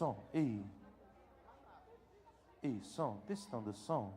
Som, ei, som, testando o som.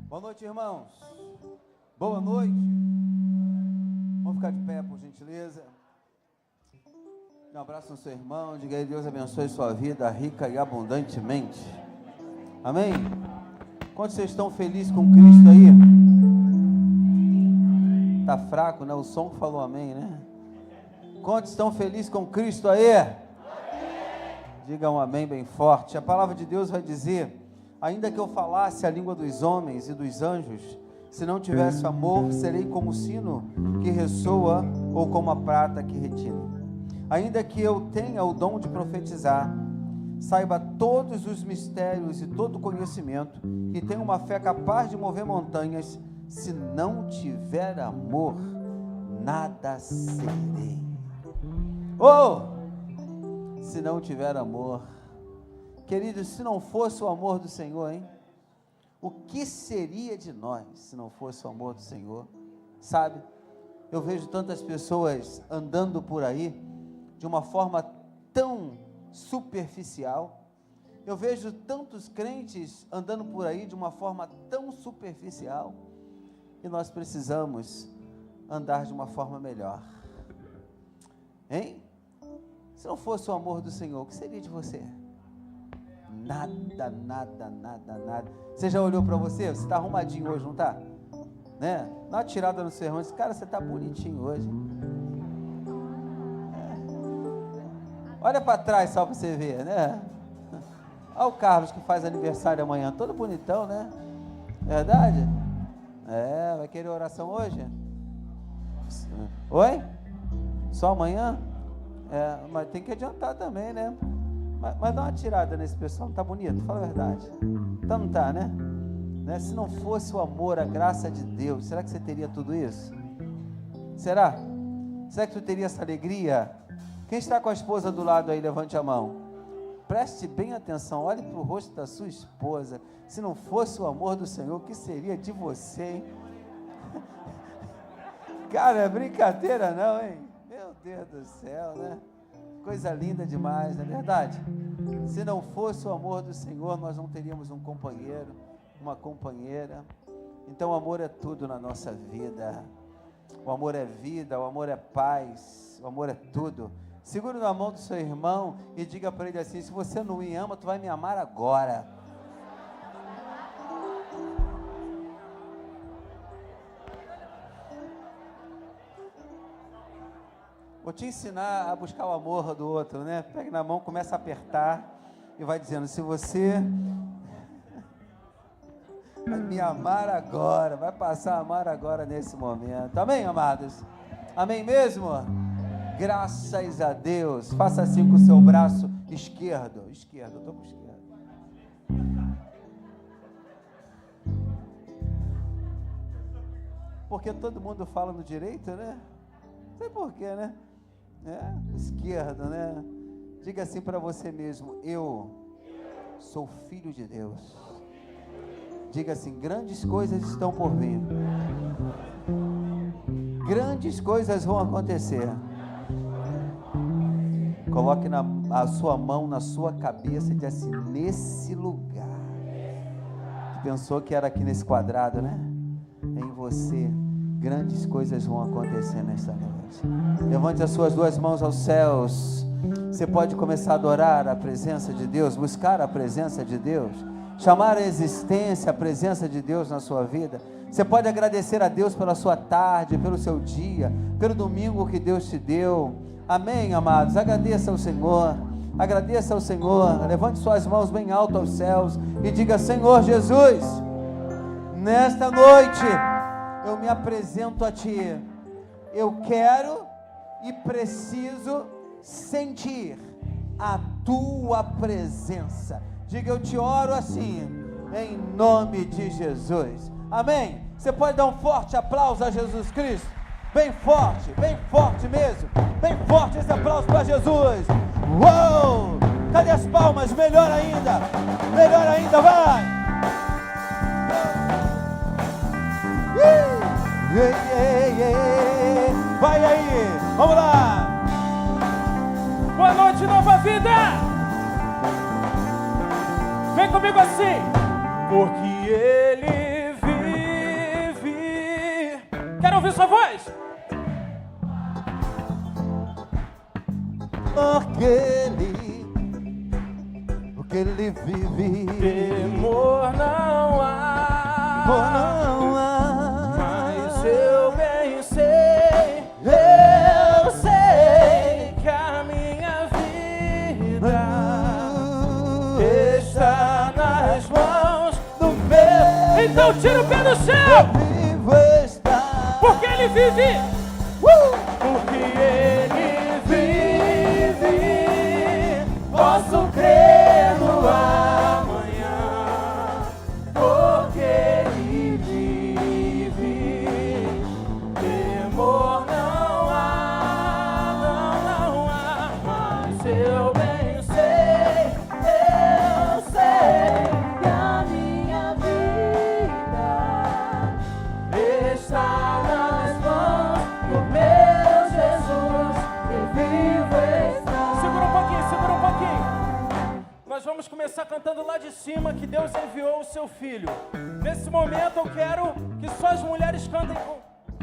Boa noite, irmãos. Boa noite. Vamos ficar de pé, por gentileza. Um abraço no seu irmão. Diga aí, Deus abençoe sua vida rica e abundantemente. Amém? Quantos vocês estão felizes com Cristo aí? Tá fraco, né? O som falou amém, né? Quantos estão felizes com Cristo aí? Diga um amém bem forte. A palavra de Deus vai dizer: ainda que eu falasse a língua dos homens e dos anjos, se não tivesse amor, serei como o sino que ressoa ou como a prata que retina. Ainda que eu tenha o dom de profetizar, saiba todos os mistérios e todo o conhecimento, e tenha uma fé capaz de mover montanhas, se não tiver amor, nada serei. Se não tiver amor, queridos, se não fosse o amor do Senhor, hein? O que seria de nós se não fosse o amor do Senhor? Sabe, eu vejo tantas pessoas andando por aí de uma forma tão superficial. Eu vejo tantos crentes andando por aí de uma forma tão superficial. E nós precisamos andar de uma forma melhor. Hein? Se não fosse o amor do Senhor, o que seria de você? Nada, nada, nada, nada. Você já olhou para você? Você está arrumadinho hoje, não está? Né? Dá uma tirada no seu irmão e diz: cara, você está bonitinho hoje. Olha para trás só para você ver, né? Olha o Carlos que faz aniversário amanhã, todo bonitão, né? Verdade? Vai querer oração hoje? Oi? Só amanhã? Mas tem que adiantar também, né? Mas dá uma tirada nesse pessoal, não está bonito? Fala a verdade. Então não está, né? Se não fosse o amor, a graça de Deus, será que você teria tudo isso? Será? Será que tu teria essa alegria? Quem está com a esposa do lado aí, levante a mão. Preste bem atenção, olhe para o rosto da sua esposa. Se não fosse o amor do Senhor, o que seria de você, hein? Cara, é brincadeira não, hein? Meu Deus do céu, né? Coisa linda demais, não é verdade? Se não fosse o amor do Senhor, nós não teríamos um companheiro, uma companheira. Então o amor é tudo na nossa vida. O amor é vida, o amor é paz, o amor é tudo. Segure na mão do seu irmão e diga para ele assim: se você não me ama, tu vai me amar agora. Vou te ensinar a buscar o amor do outro, né? Pega na mão, começa a apertar e vai dizendo: se você vai me amar agora, vai passar a amar agora nesse momento. Amém, amados? Amém mesmo? Graças a Deus. Faça assim com o seu braço esquerdo. Esquerdo, eu estou com esquerdo. Porque todo mundo fala no direito, né? Não sei porquê, né? Esquerdo, né? Diga assim para você mesmo: eu sou filho de Deus. Diga assim: grandes coisas estão por vir. Grandes coisas vão acontecer. Coloque a sua mão na sua cabeça e diga assim: nesse lugar. Tu pensou que era aqui nesse quadrado, né? Em você, grandes coisas vão acontecer nesta noite. Levante as suas duas mãos aos céus. Você pode começar a adorar a presença de Deus, buscar a presença de Deus, chamar a existência, a presença de Deus na sua vida. Você pode agradecer a Deus pela sua tarde, pelo seu dia, pelo domingo que Deus te deu. Amém, amados? Agradeça ao Senhor, agradeça ao Senhor. Levante suas mãos bem alto aos céus e diga: Senhor Jesus, nesta noite eu me apresento a Ti. Eu quero e preciso sentir a Tua presença. Diga: eu te oro assim, em nome de Jesus. Amém? Você pode dar um forte aplauso a Jesus Cristo? Bem forte mesmo. Bem forte esse aplauso para Jesus. Uou! Cadê as palmas? Melhor ainda, vai! Vai aí, vamos lá! Boa noite, Nova Vida! Vem comigo assim! Porque Ele vive. Quero ouvir sua voz! Porque Ele vive. Temor não há. Não há. Mas eu bem sei, eu sei que a minha vida está nas mãos do meu. Então tira o pé do céu, porque Ele vive. Porque Ele vive, posso crer no amanhã. Porque Ele vive, temor não há, mas eu bem sei, eu sei que a minha vida está nas mãos do meu Jesus, que vivo está. Segura um pouquinho. Nós vamos começar cantando lá de cima que Deus enviou o seu filho. Nesse momento eu quero que só as mulheres cantem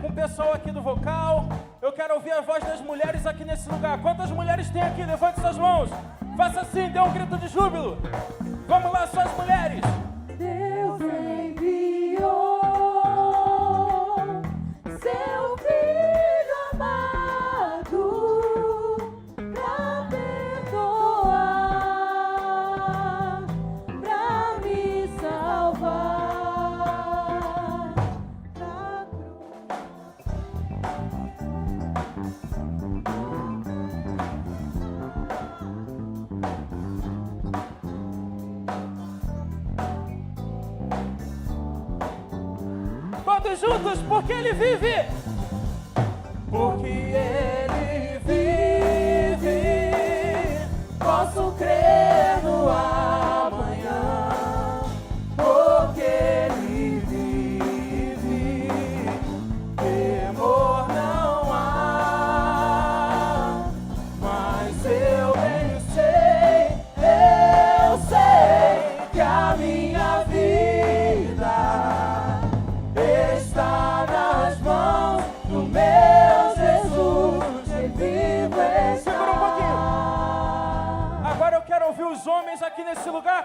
com o pessoal aqui do vocal. Eu quero ouvir a voz das mulheres aqui nesse lugar. Quantas mulheres tem aqui? Levante suas mãos. Faça assim, dê um grito de júbilo. Vamos lá, só as mulheres. Deus enviou seu filho amado pra perdoar, pra me salvar, pra Todos juntos, porque Ele vive. Porque Ele vive, posso crer no amanhã. Porque Ele vive, temor não há, mas eu bem sei,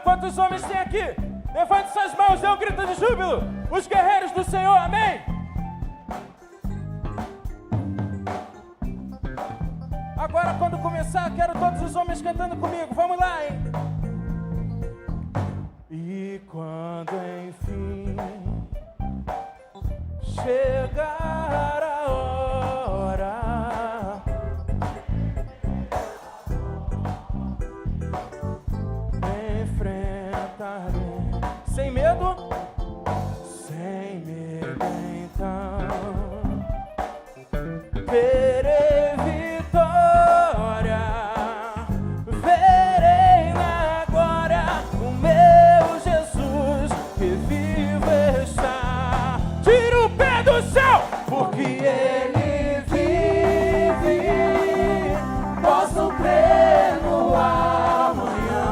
Quantos homens tem aqui? Levante suas mãos, dê um grito de júbilo. Os guerreiros do Senhor, amém? Agora, quando começar, quero todos os homens cantando comigo. Vamos lá, hein? E quando enfim chegar a hora, enfrentarei sem medo, então verei vitória, verei na glória o meu Jesus que vivo está. Tira o pé do céu, porque Ele vive. Posso crer no amanhã,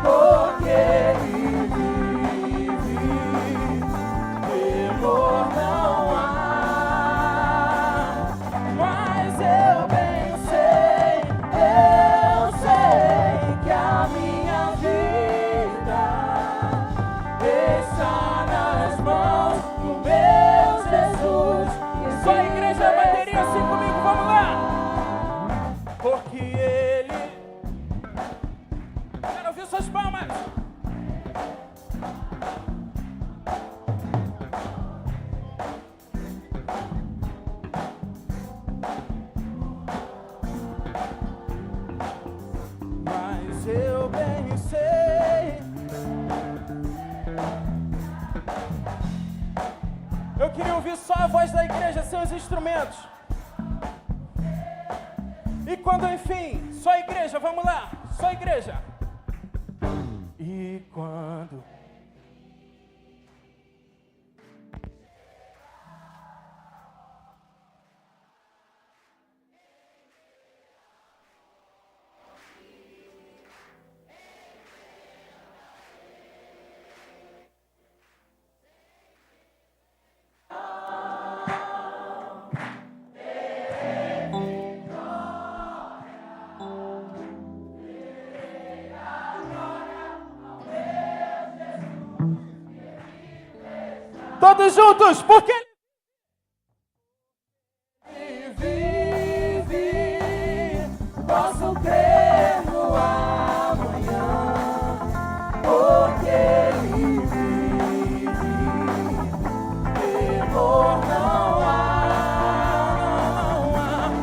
porque Ele vive. Temor não há, mas eu bem sei que a minha vida está nas mãos do meu Jesus. Só a igreja bateria assim comigo, vamos lá! Porque Ele... Quero ouvir suas palmas! Mas eu bem sei. Eu queria ouvir só a voz da igreja, seus instrumentos. E quando enfim, só a igreja, vamos lá, só a igreja. E quando... Todos juntos, porque Ele vive. Posso crer no amanhã, porque Ele vive. Temor não há,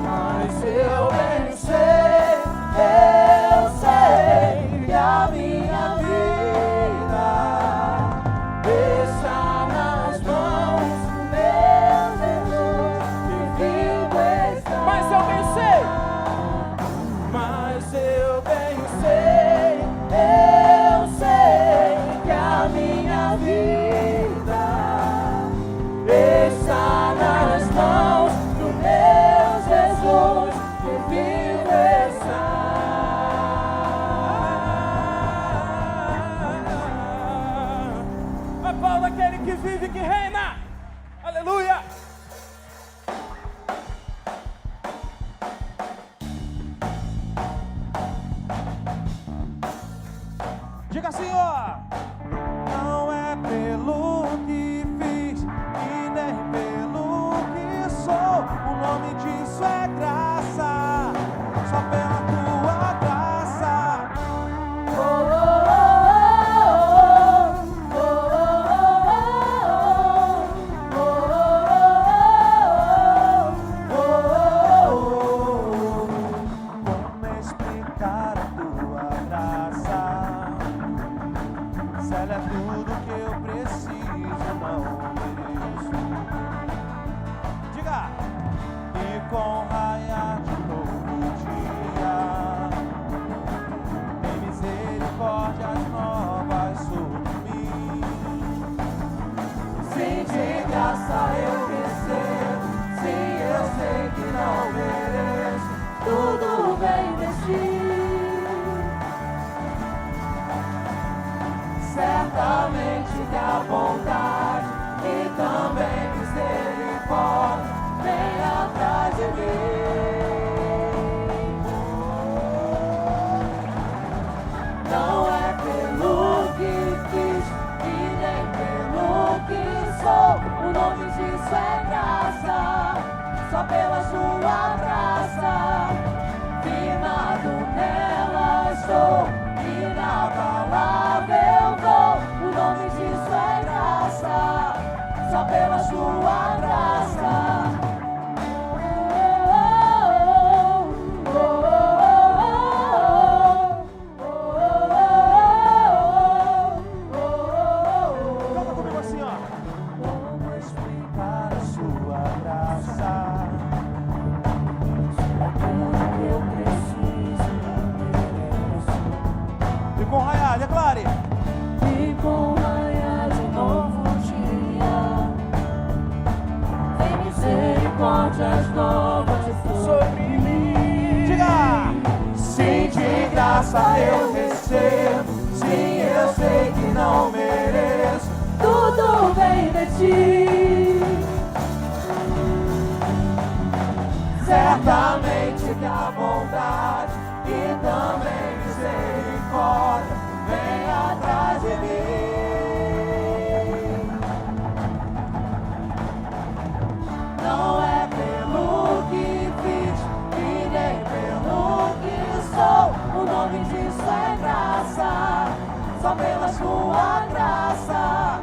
mas eu bem sei que a minha vida está nas mãos do meu Jesus que vivo está. Mas eu bem sei que a minha vida está nas mãos do meu Jesus que vivo está. Aplauda aquele que vive e que reina. Aleluia! Diga assim, ó. Não é pelo que fiz e nem pelo que sou. O nome disso é graça, só pela tua graça. Como explicar a tua graça? Se ela é tudo que eu preciso, não mereço. Diga! E com o raiar de novo dia, tem misericórdias novas sobre mim. Se de graça eu recebo, se eu sei que não mereço, tudo vem de ti. Certamente que a bondade e também misericórdia vem atrás de mim. Não é pelo declare. E com manhã de novo dia, tem misericórdias novas sobre mim. Diga! Se de graça eu recebo, sim, eu sei que não mereço. Tudo vem de ti. Certamente que a bondade e também misericórdia vem atrás de mim. Não é pelo que fiz e nem pelo que sou, o nome disso é graça, só pela sua graça.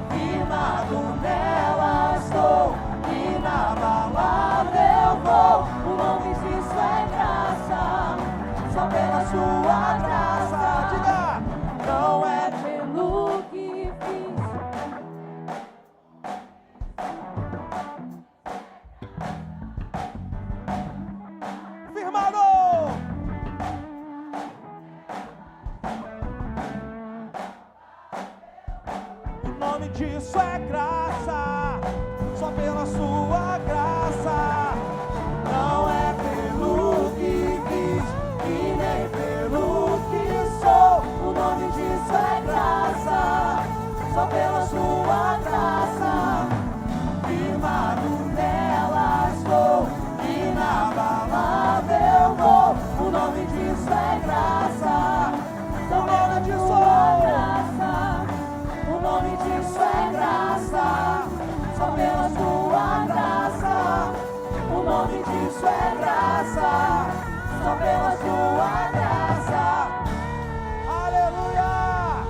Firmado nela estou e na palavra eu vou, o nome disso é graça, só pela sua graça. Diga! Não é Pelo que fiz. Firmado! O nome disso é graça, só pela sua graça. Não é pelo que fiz e nem pelo que sou, o nome disso é graça, só pela sua graça. Firmado nela estou e na palavra eu vou, o nome disso é graça, só pela sua graça. O nome disso é graça, só pela sua graça. O nome disso é graça, só pela sua graça. Aleluia!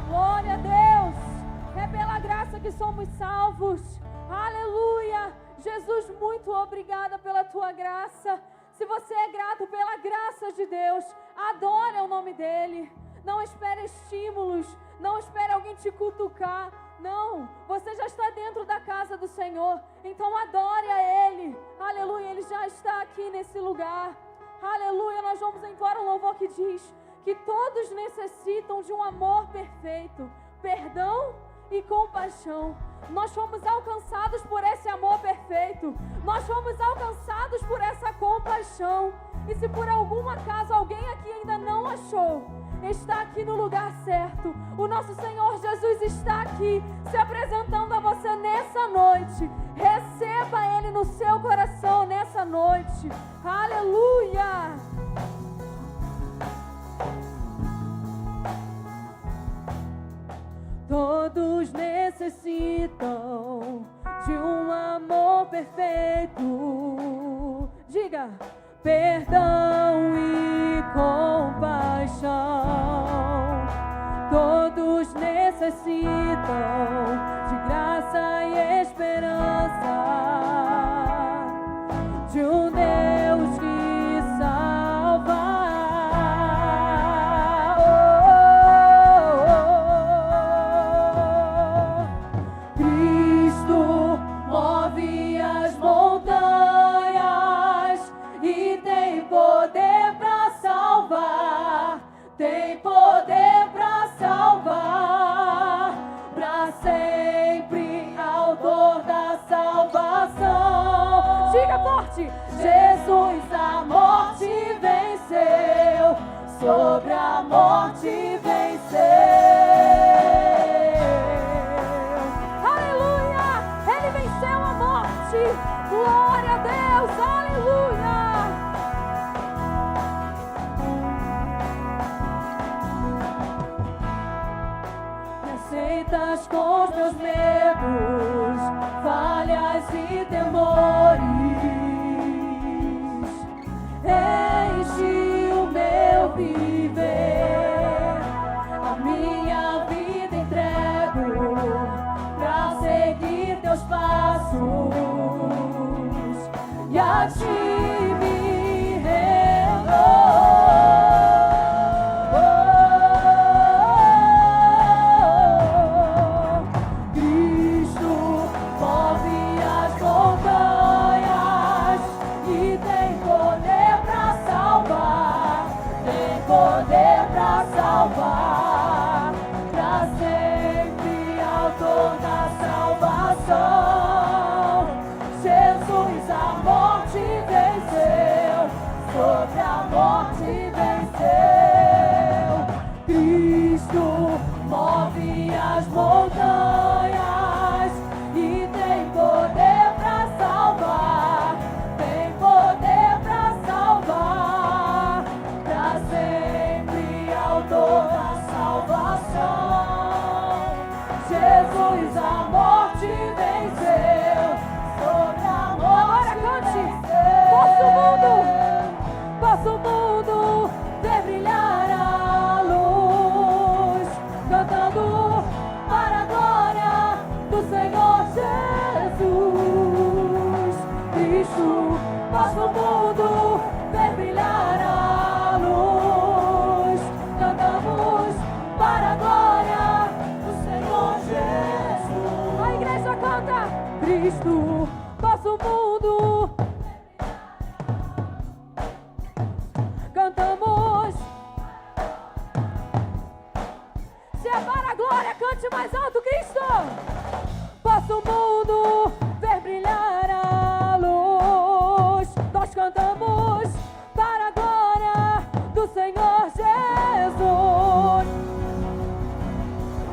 Glória a Deus! É pela graça que somos salvos. Aleluia! Jesus, muito obrigada pela tua graça. Se você é grato pela graça de Deus, adore o nome dele. Não espere estímulos, não espere alguém te cutucar. Não, você já está dentro da casa do Senhor, então adore a Ele. Aleluia, Ele já está aqui nesse lugar. Aleluia, nós vamos entoar um louvor que diz que todos necessitam de um amor perfeito, perdão e compaixão. Nós fomos alcançados por esse amor perfeito, nós fomos alcançados por essa compaixão. E se por algum acaso alguém aqui ainda não achou, está aqui no lugar certo. O nosso Senhor Jesus está aqui se apresentando a você nessa noite. Receba Ele no seu coração nessa noite. Aleluia! Todos necessitam de um amor perfeito. Diga: perdão e compaixão. Todos necessitam de graça e esperança, de um Deus que salva. Cristo move as montanhas e tem poder para salvar, tem poder para salvar, para sempre, autor da salvação. Diga forte: Jesus a morte venceu, sobre a morte venceu. Aleluia! Ele venceu a morte. Glória a Deus! Aleluia! Me aceitas com os meus medos, falhas e temores. Enche o meu viver, a minha vida entrego pra seguir teus passos e a ti me rendo. Cristo move as montanhas e tem poder pra salvar. poder pra salvar, pra sempre autor da salvação. Jesus a morte venceu, sobre a morte venceu. Cristo move as montanhas e tem poder pra salvar, tem poder pra salvar, pra sempre autor da salvação. Jesus a morte venceu, sobre a morte venceu. Posso o mundo ver brilhar a luz, cantando para a glória do Senhor Jesus. Cristo, posso o mundo ver brilhar a luz, cantamos para a glória do Senhor Jesus. A igreja canta. Cristo, posso o mundo. Cantamos. Se é para a glória, cante mais alto, Cristo. Posso o mundo ver brilhar a luz. Nós cantamos para a glória do Senhor Jesus.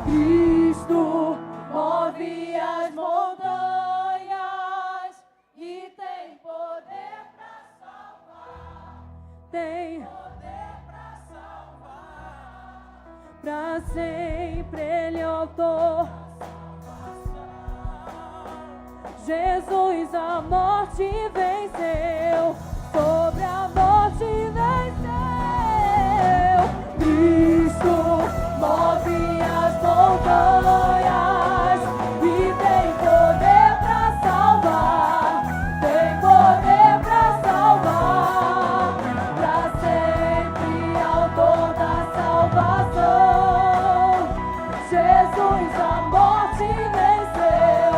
Cristo move as montanhas e tem poder para salvar. Tem poder para salvar. Para sempre Ele é autor. Jesus a morte venceu, sobre a morte venceu. Cristo move as montanhas e tem poder pra salvar, tem poder pra salvar, pra sempre autor da salvação. Jesus a morte venceu,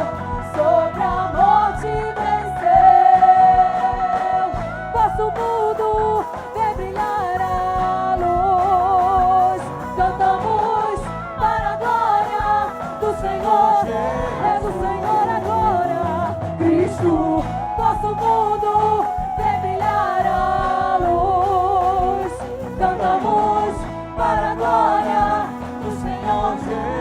sobre a morte venceu. Posso o mundo ver brilhar a luz, cantamos para a glória do Senhor. É do Senhor a glória. Cristo, posso o mundo ver brilhar a luz, cantamos para a glória do Senhor Jesus.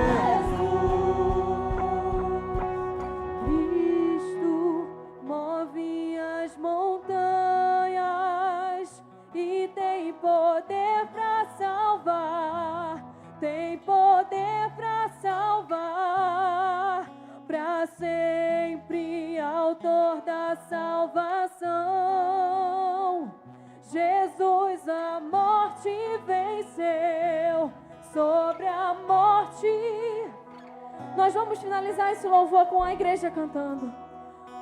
Cristo move as montanhas e tem poder pra salvar, tem poder pra salvar, pra sempre autor da salvação. Jesus a morte venceu, sobre a morte. Nós vamos finalizar esse louvor com a igreja cantando,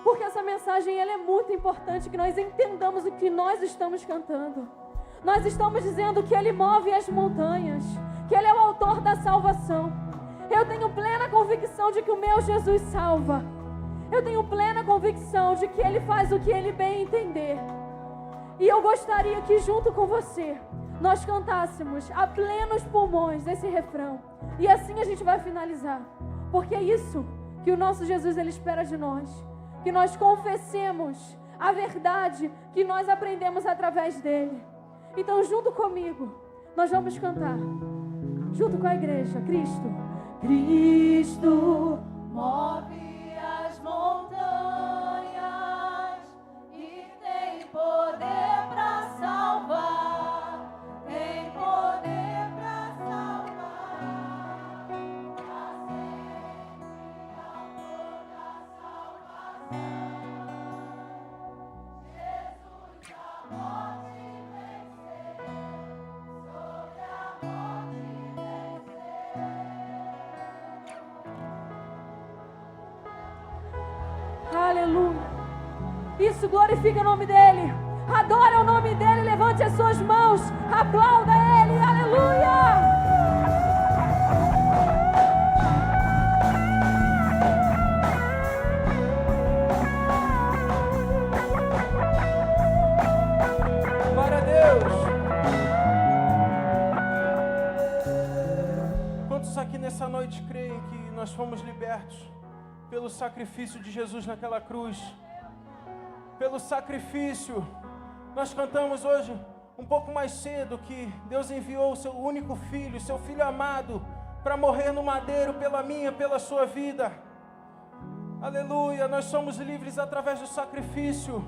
porque essa mensagem ela é muito importante que nós entendamos o que nós estamos cantando. Nós estamos dizendo que Ele move as montanhas, que Ele é o autor da salvação. Eu tenho plena convicção de que o meu Jesus salva. Eu tenho plena convicção de que Ele faz o que Ele bem entender. E eu gostaria que junto com você nós cantássemos a plenos pulmões esse refrão. E assim a gente vai finalizar. Porque é isso que o nosso Jesus Ele espera de nós. Que nós confessemos a verdade que nós aprendemos através dEle. Então junto comigo, nós vamos cantar. Junto com a igreja, Cristo. Cristo move as montanhas e tem poder pra salvar, tem poder pra salvar, pra sempre autor da salvação. Jesus a morte venceu, sobre a morte venceu. Aleluia. Isso, glorifica o nome dEle. Adora o nome dEle. Levante as suas mãos. Aplauda Ele. Aleluia. Glória a Deus. nessa noite creem que nós fomos libertos pelo sacrifício de Jesus naquela cruz. Pelo sacrifício, nós cantamos hoje um pouco mais cedo que Deus enviou o seu único filho, seu filho amado, para morrer no madeiro pela minha, pela sua vida. Aleluia, nós somos livres através do sacrifício.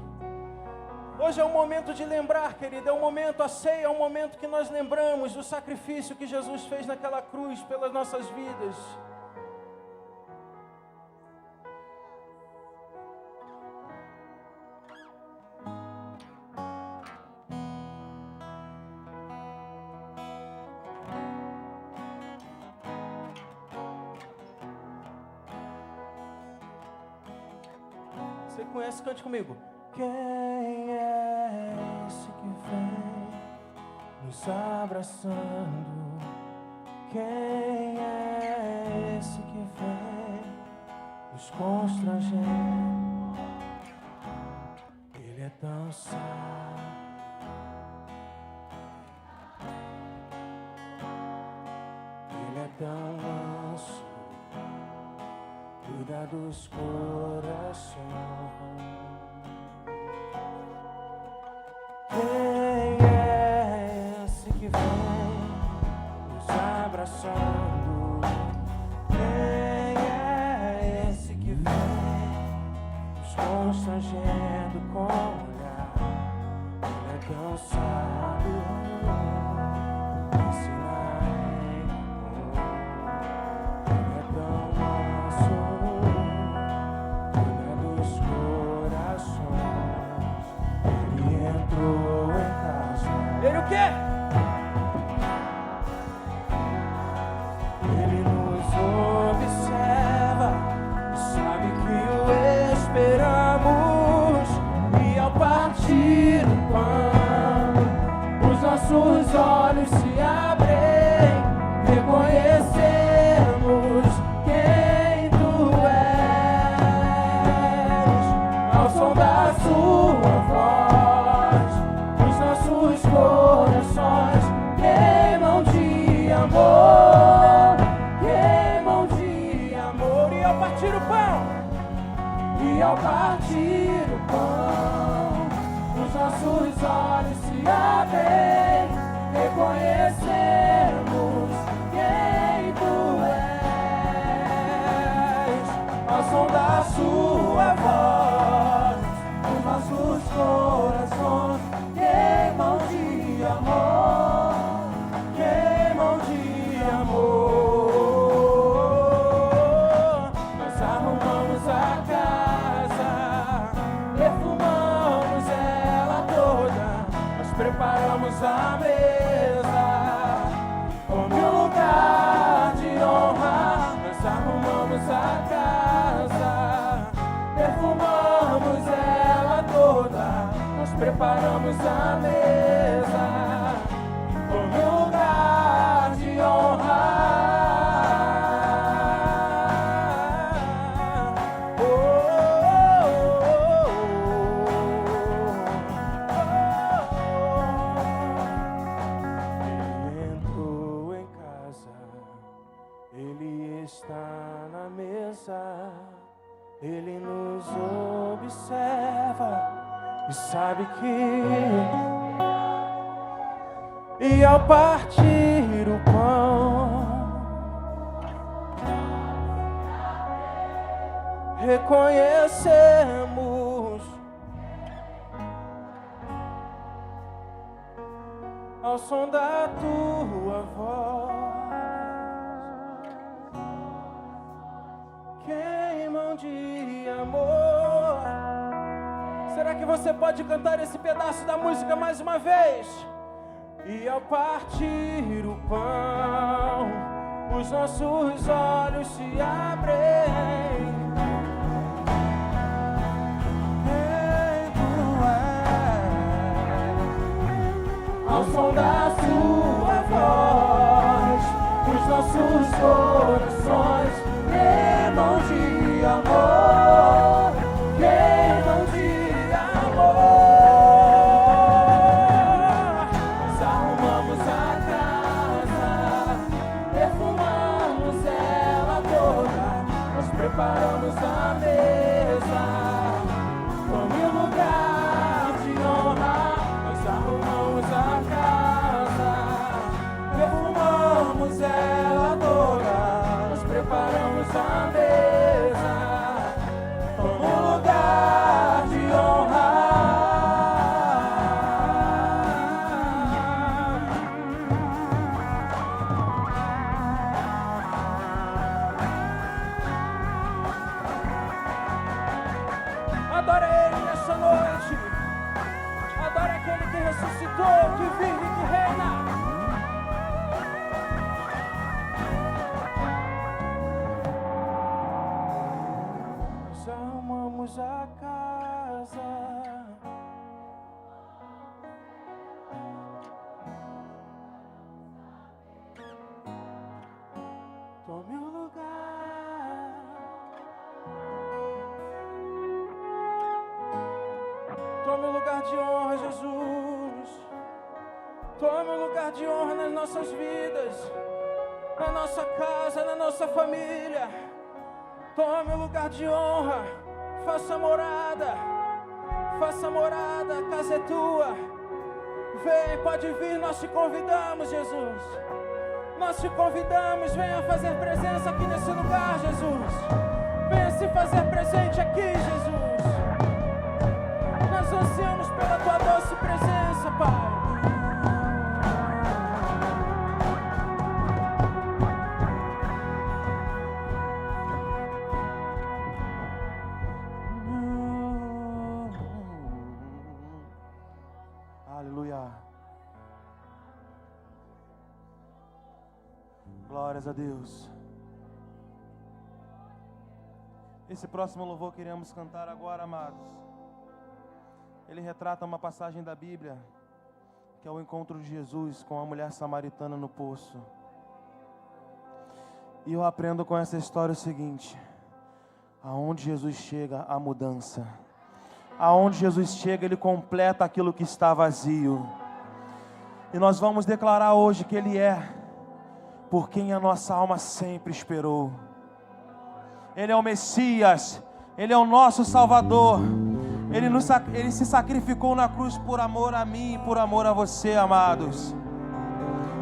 Hoje é um momento de lembrar, querido, é um momento, a ceia é um momento que nós lembramos do sacrifício que Jesus fez naquela cruz pelas nossas vidas. Você conhece? Cante comigo. Quem é esse que vem nos abraçando? Quem é esse que vem nos constrangendo? Ele é tão sábio, ele é tão manso, cuida dos corações. Quem é esse que vem nos abraçando? Quem é esse que vem nos constrangendo com o olhar? Ele é tão sábio, ensina em amor. Ele é tão manso, cuida dos corações. Ele entrou em casa. Ele o quê? Ele nos observa e sabe que o esperamos. E ao partir o pão, os nossos olhos se abrem, reconhecemos quem tu és. Ao som da sua voz, os nossos corações queimam de amor, queimam de amor. E ao partir o pão, e ao partir o pão, os nossos olhos se abrem, reconhecemos quem tu és. Ao som da sua voz, os nossos corações queimam de amor, queimam de amor. Nós arrumamos a casa, perfumamos ela toda, nós preparamos a mesa como um lugar de honra. Nós arrumamos a casa, perfumamos ela toda, nós preparamos a mesa como um lugar de honra. Oh, Ele entrou em casa, ele está na mesa. Ele nos observa e sabe que, e ao partir o pão, reconhecemos ao som da tua voz. Queimam de amor. Será que você pode cantar esse pedaço da música mais uma vez? E ao partir o pão, os nossos olhos se abrem. Quem tu és? Ao som da sua voz, os nossos corações queimam de amor, queimam de amor. Nós arrumamos a casa, perfumamos preparamos a mesa. Tome o lugar de honra, nós arrumamos a casa, perfumamos ela toda, nós preparamos a mesa. Tome o lugar de honra. Adora Ele nessa noite. Adora aquele que ressuscitou, que vive e que reina. Nós arrumamos a casa. Tome o lugar. Tome o lugar de honra, Jesus. Tome o lugar de honra nas nossas vidas, na nossa casa, na nossa família. Tome o lugar de honra. Faça morada. Faça morada, a casa é tua. Vem, pode vir, nós te convidamos, Jesus. Nós te convidamos, venha fazer presença aqui nesse lugar, Jesus. Venha se fazer presente aqui, Jesus. Nós ansiamos pela tua doce presença, Pai. Aleluia. Glórias a Deus. Esse próximo louvor que iremos cantar agora, amados, ele retrata uma passagem da Bíblia, que é o encontro de Jesus com a mulher samaritana no poço. E eu aprendo com essa história o seguinte: aonde Jesus chega, há mudança. Aonde Jesus chega, Ele completa aquilo que está vazio. E nós vamos declarar hoje que Ele é por quem a nossa alma sempre esperou. Ele é o Messias, Ele é o nosso Salvador. Ele se sacrificou na cruz por amor a mim e por amor a você, amados.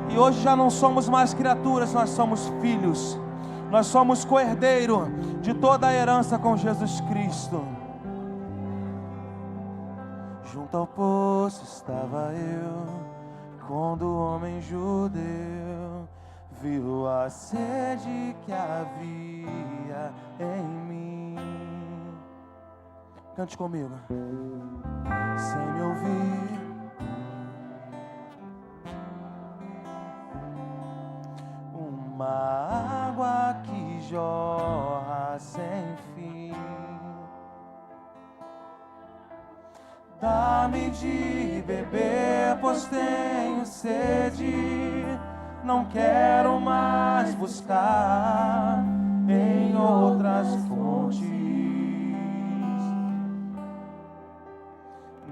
E hoje já não somos mais criaturas, nós somos filhos. Nós somos co-herdeiro de toda a herança com Jesus Cristo. Junto ao poço estava eu, quando o homem judeu viu a sede que havia em mim. Cante comigo. Sem me ouvir, uma água que jorra sem fim. Dá-me de beber, pois tenho sede. Não quero mais buscar em outras fontes.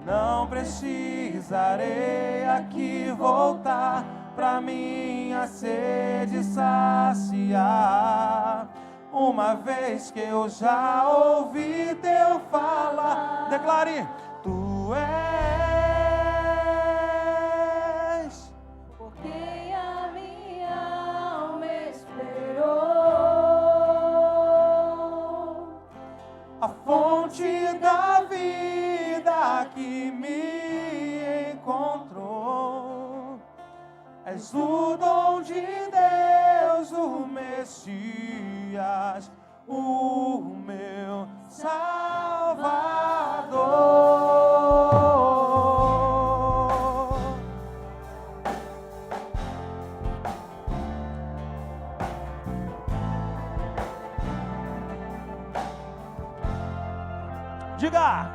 Não precisarei aqui voltar pra minha sede saciar, uma vez que eu já ouvi teu falar. Declare: Tu és por quem a minha alma esperou, a fonte da vida que me encontrou. És o dom de Deus, o Messias, o meu Salvador. Diga!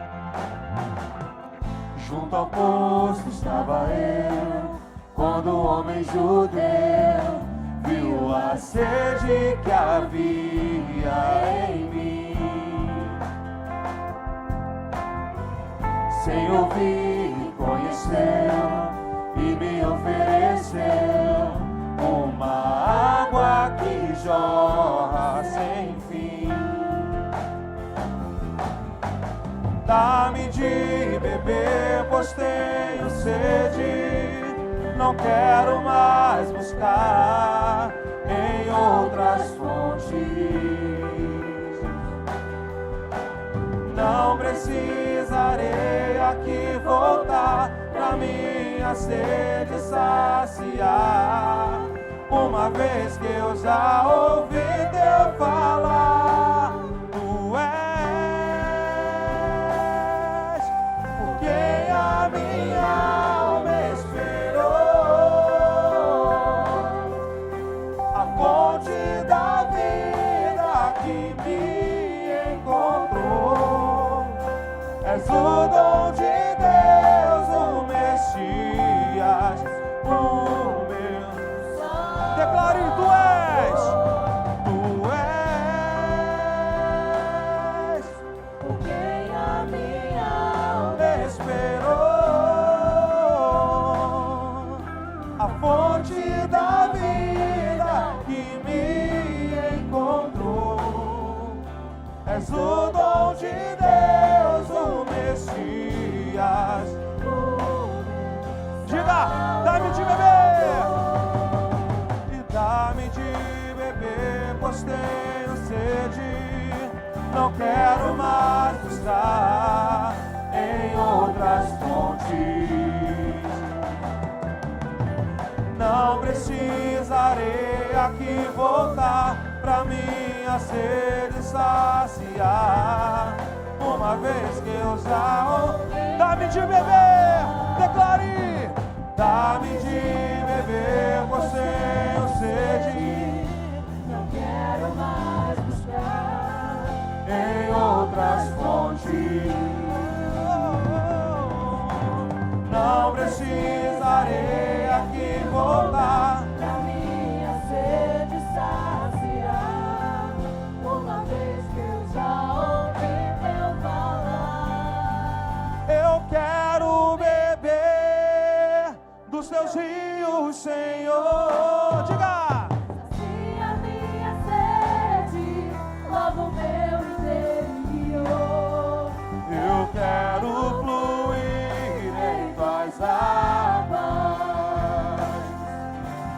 Junto ao poço estava eu, quando o homem judeu viu a sede que havia em mim. Sem ouvir, conheceu e me ofereceu uma água que jorra sem fim. beber, pois tenho sede. Não quero mais buscar em outras fontes. Não precisarei aqui voltar pra minha sede saciar. Uma vez que eu já ouvi teu falar, tu és por quem a minha alma esperou, a fonte da vida que me encontrou. És o dom de Deus, o Messias, o meu. Declare, tu és, por quem a minha alma esperou, a fonte da vida que me encontrou. És o dom de Deus, o Messias. Diga, dá-me de beber, e dá-me de beber, pois tenho sede. Não quero mais buscar em outras fontes. Não precisarei aqui voltar pra minha sede saciar. Uma vez que eu já ouvi, dá-me de beber, declare, dá-me de beber, pois tenho sede. não quero mais buscar Em outras fontes, não precisarei aqui voltar pra minha sede saciar. Uma vez que eu já ouvi teu falar, eu quero beber dos teus rios, Senhor. Diga! sacia minha sede, logo meu interior. Eu quero fluir em tuas águas.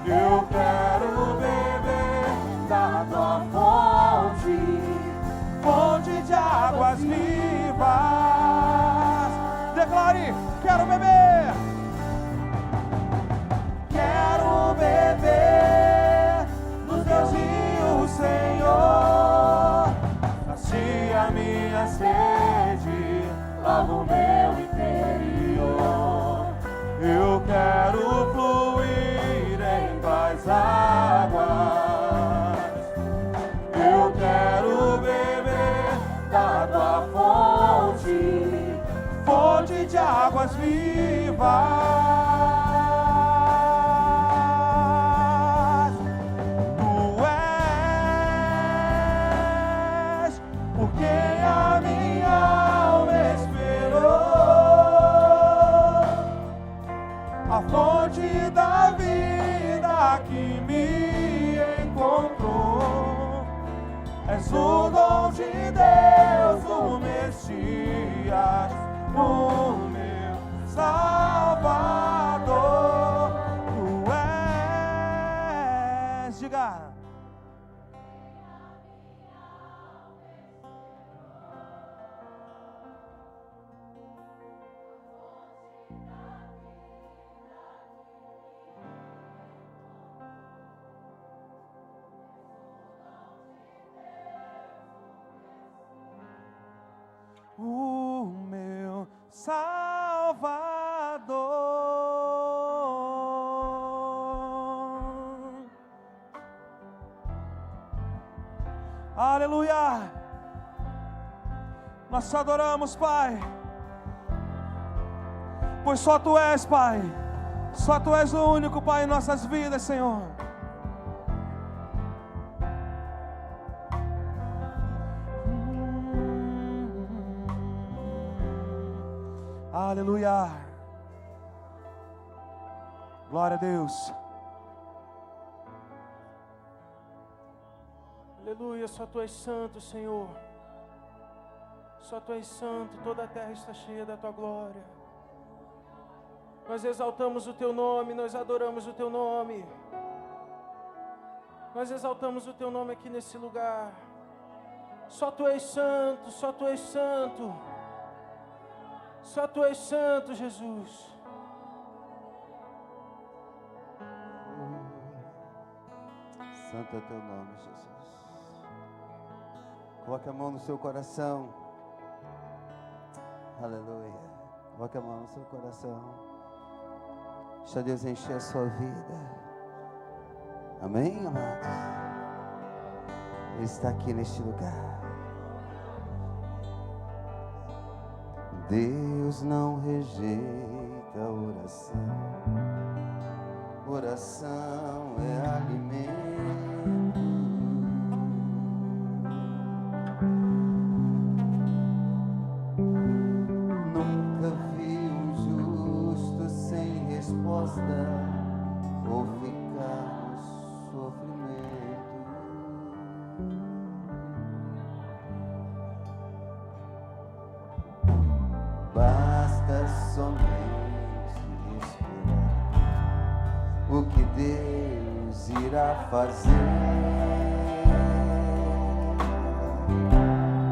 Eu quero beber da tua fonte, fonte de águas vivas. Declare, quero beber. Quero beber dos teus rios, Senhor. Sacia minha sede, lava o meu interior. Eu quero fluir em tuas águas. Eu quero beber da tua fonte, fonte de águas vivas. Tu és por quem a minha alma esperou, a fonte da vida que me encontrou. És o dom de Deus, o Messias, o meu Salvador. Tu és, diga. O meu Salvador. Aleluia! Nós te adoramos, Pai, pois só Tu és, Pai, só Tu és o único, Pai, em nossas vidas, Senhor. Aleluia. Glória a Deus. Aleluia, só Tu és santo, Senhor. Só Tu és santo, toda a terra está cheia da Tua glória. Nós exaltamos o Teu nome, nós adoramos o Teu nome. Nós exaltamos o Teu nome aqui nesse lugar. Só Tu és santo, só Tu és santo. Só Tu és santo, Jesus. Santo é Teu nome, Jesus. Coloque a mão no seu coração. Aleluia. Coloque a mão no seu coração. Deixa Deus encher a sua vida. Amém, amados? Ele está aqui neste lugar. Deus não rejeita a oração. Oração é alimento. Nunca vi um justo sem resposta ou ficar no sofrimento. Basta somente esperar o que Deus irá fazer.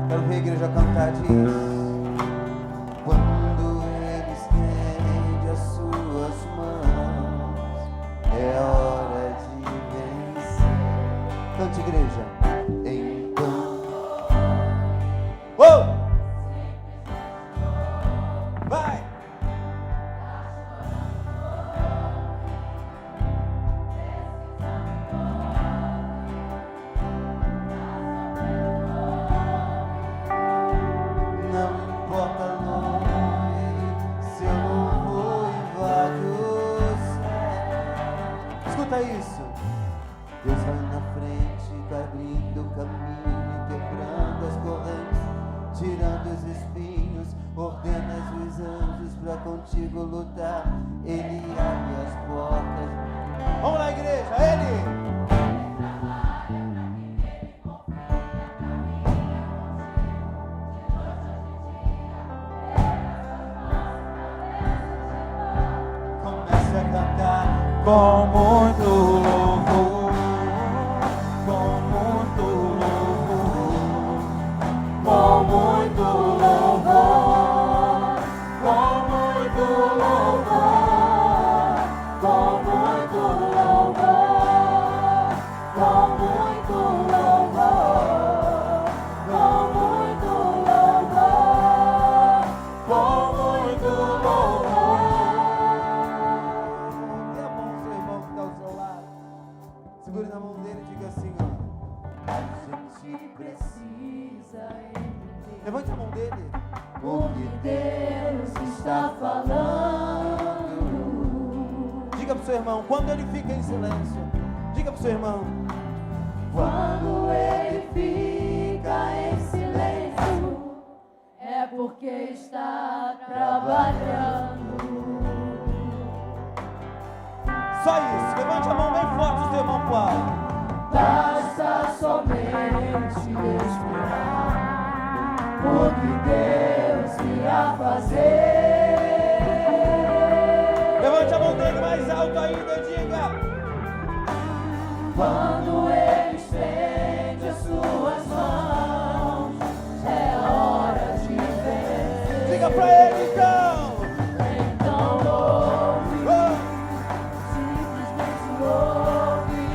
Quero ver a igreja cantar disso. Quando Ele estende as suas mãos, é hora de vencer. Cante, igreja. Então, oh! Vai! Não importa longe, seu louvor invade o céu. Escuta isso. Deus vai na frente, vai abrindo o caminho, quebrando as correntes, tirando os espinhos, ordena os anjos pra contigo lutar. Ele abre as portas. Vamos lá, igreja, Ele! Comece a cantar com muito louvor, com muito louvor, com muito louvor, com muito louvor, com muito louvor, com muito louvor, com muito louvor, com muito louvor. Dê a mão ao seu irmão que está ao seu lado. Segure na mão dele e diga assim, ó. A gente precisa entender. Levante a mão dele. O que Deus está falando. Diga pro seu irmão, quando ele fica em silêncio. Diga pro seu irmão. Quando Ele fica em silêncio, é porque está trabalhando. Só isso, levante a mão bem forte do seu irmão pro alto. Basta somente esperar o que Deus irá fazer. Levante a mão dele mais alto ainda, diga. Quando Ele estende as suas mãos, é hora de ver. Diga pra ele então. Então ouve, Oh. simplesmente ouve.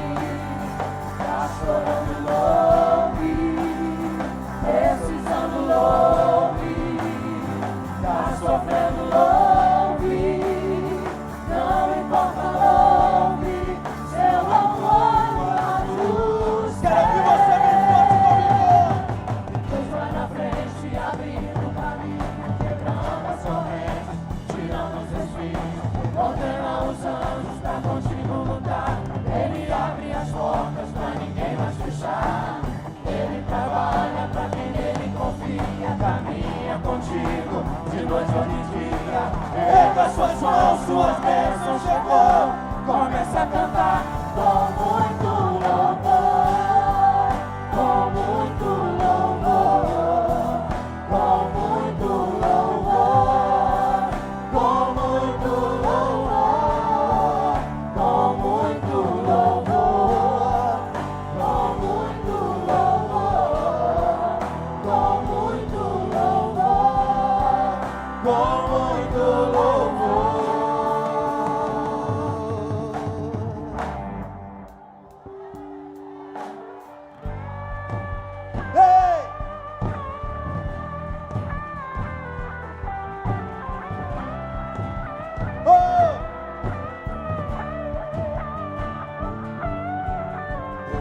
Tá chorando, ouve. Precisando, ouve. Tá sofrendo, ouve. Não importa, ouve. Seu amor invade o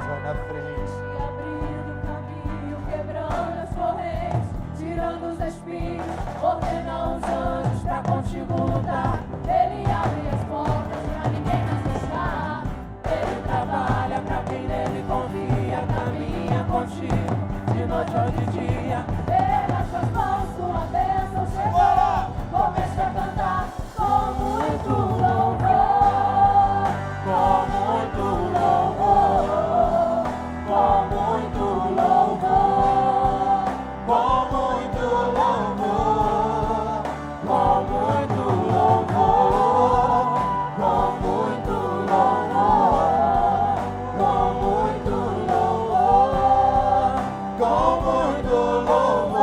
vai na frente. E abrindo o caminho, quebrando as correntes, tirando os espinhos, ordena os anjos pra contigo lutar. Ele abre as portas pra ninguém resistir. Ele trabalha pra quem nele confia, caminha contigo, de noite ou de dia. Ele nas suas mãos, tua bênção chegou. Comece a cantar com muito louvor, com muito louvor, com muito louvor, com muito louvor, com muito louvor, com muito louvor, com muito louvor, com muito louvor.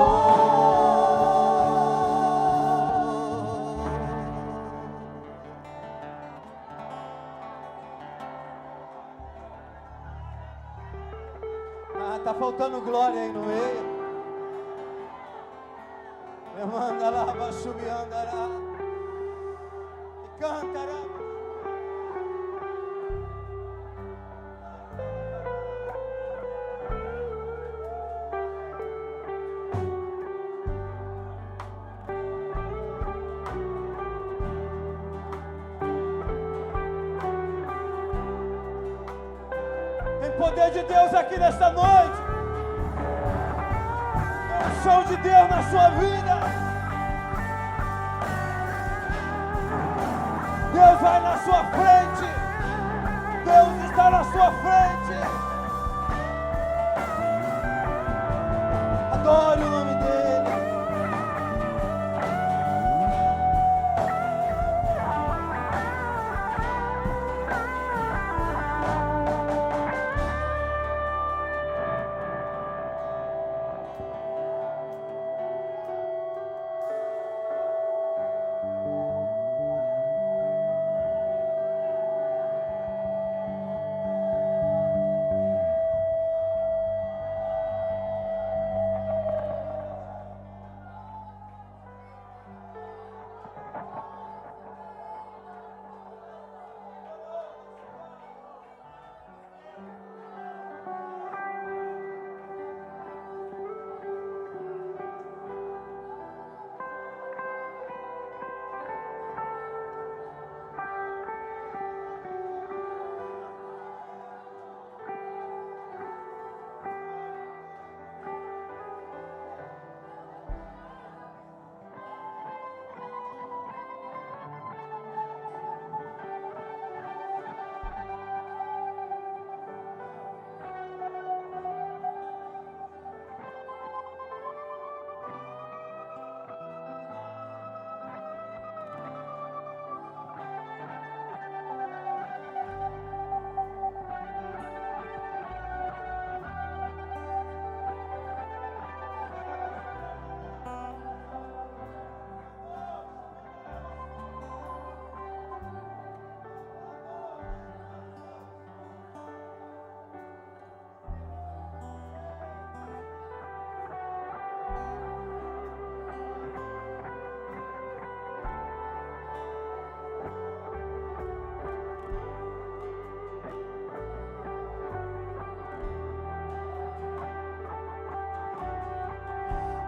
Ah, tá faltando glória aí no meio. Me manda lá, vai subir, andará. E cantará. Tem poder de Deus aqui nesta noite. Tem um show de Deus na sua vida. Deus vai na sua frente. Deus está na sua frente. Adore o nome dele.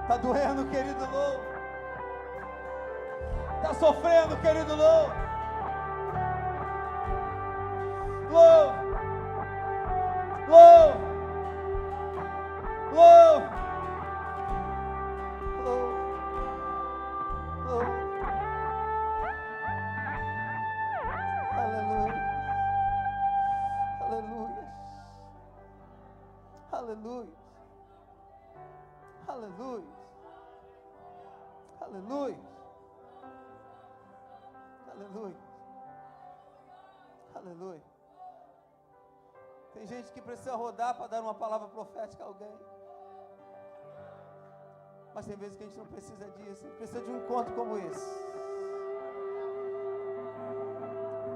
Tá doendo, querido louvo. Tá sofrendo, querido louvo. Louvo. Louvo. Louvo. Louvo. Louvo. Aleluia. Aleluia. Aleluia. Aleluia. Aleluia. Aleluia. Aleluia. Tem gente que precisa rodar para dar uma palavra profética a alguém. Mas tem vezes que a gente não precisa disso. A gente precisa de um encontro como esse.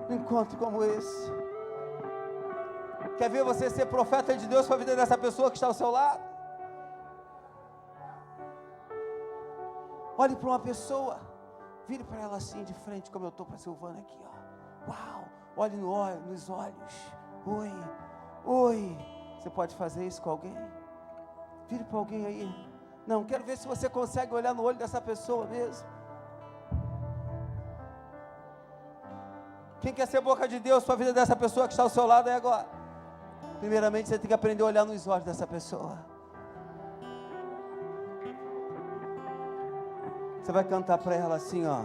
Um encontro como esse. Quer ver você ser profeta de Deus para a vida dessa pessoa que está ao seu lado? Olhe para uma pessoa, vire para ela assim de frente, como eu estou para a Silvana aqui, ó. Uau! Olhe nos olhos. Oi, oi, Você pode fazer isso com alguém? Vire para alguém aí. Não, quero ver se você consegue olhar no olho dessa pessoa mesmo. Quem quer ser boca de Deus para a vida dessa pessoa que está ao seu lado aí agora? Primeiramente você tem que aprender a olhar nos olhos dessa pessoa. Você vai cantar para ela assim, ó.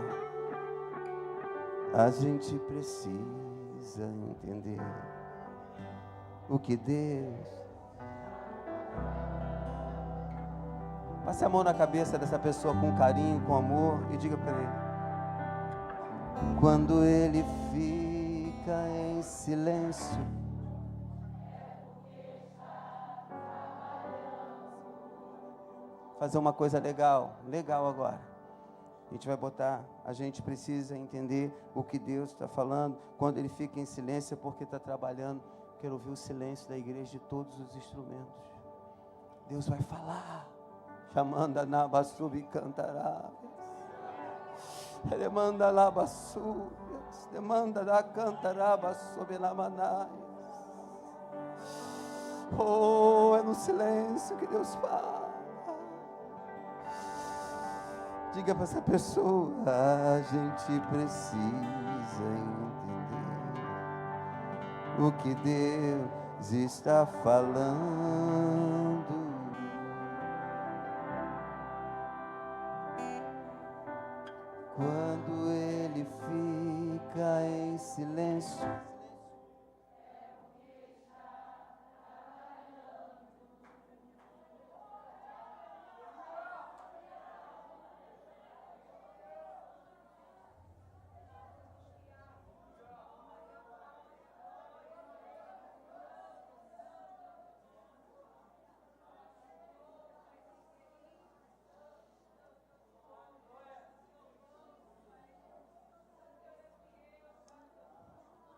A gente precisa entender o que Deus... Passe a mão na cabeça dessa pessoa com carinho, com amor e diga para ele: quando ele fica em silêncio, fazer uma coisa legal agora. A gente vai botar, a gente precisa entender o que Deus está falando. Quando ele fica em silêncio é porque está trabalhando. Quero ouvir o silêncio da igreja de todos os instrumentos. Deus vai falar. Chamanda na bassubi cantará. Demanda lá bassu. Demanda da cantará bassobe na manai. Oh, é no silêncio que Deus fala. Diga para essa pessoa: a gente precisa entender o que Deus está falando. Quando ele fica em silêncio,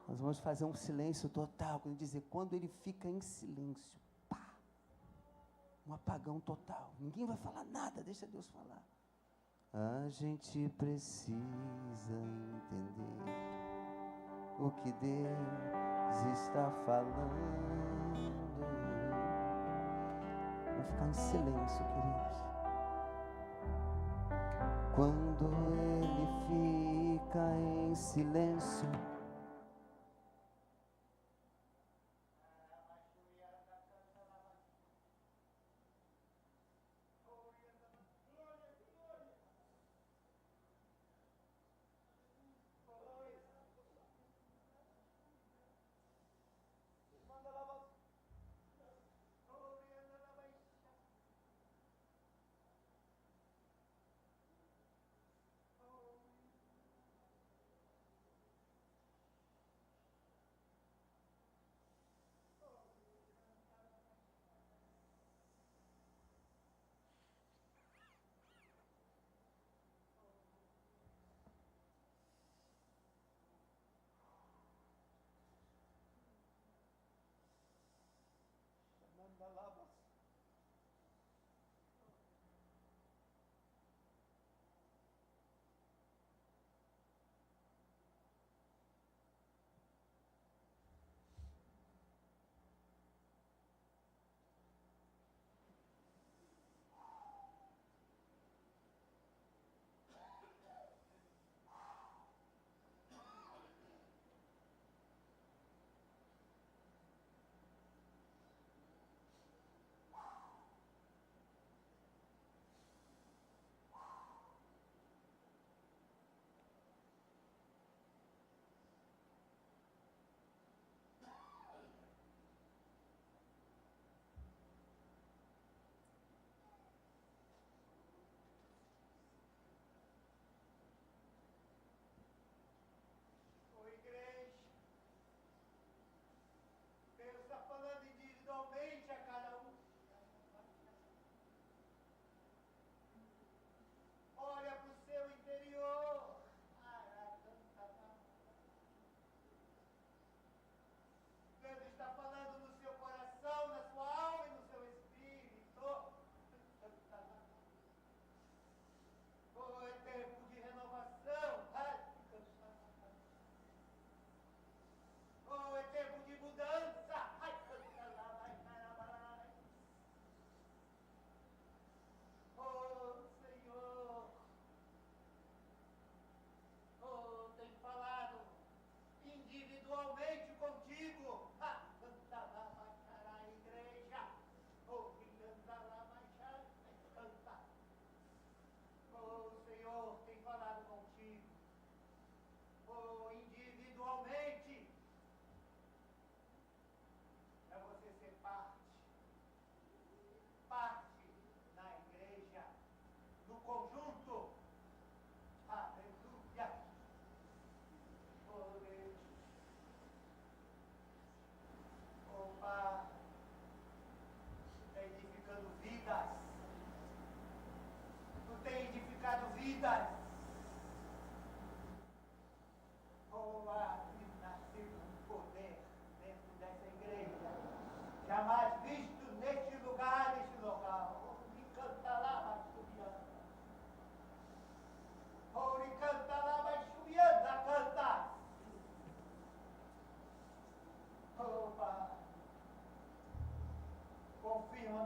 nós vamos fazer um silêncio total. Quando dizer, quando ele fica em silêncio, pá, um apagão total. Ninguém vai falar nada, deixa Deus falar. A gente precisa entender o que Deus está falando. Vamos ficar em silêncio, queridos. Quando ele fica em silêncio,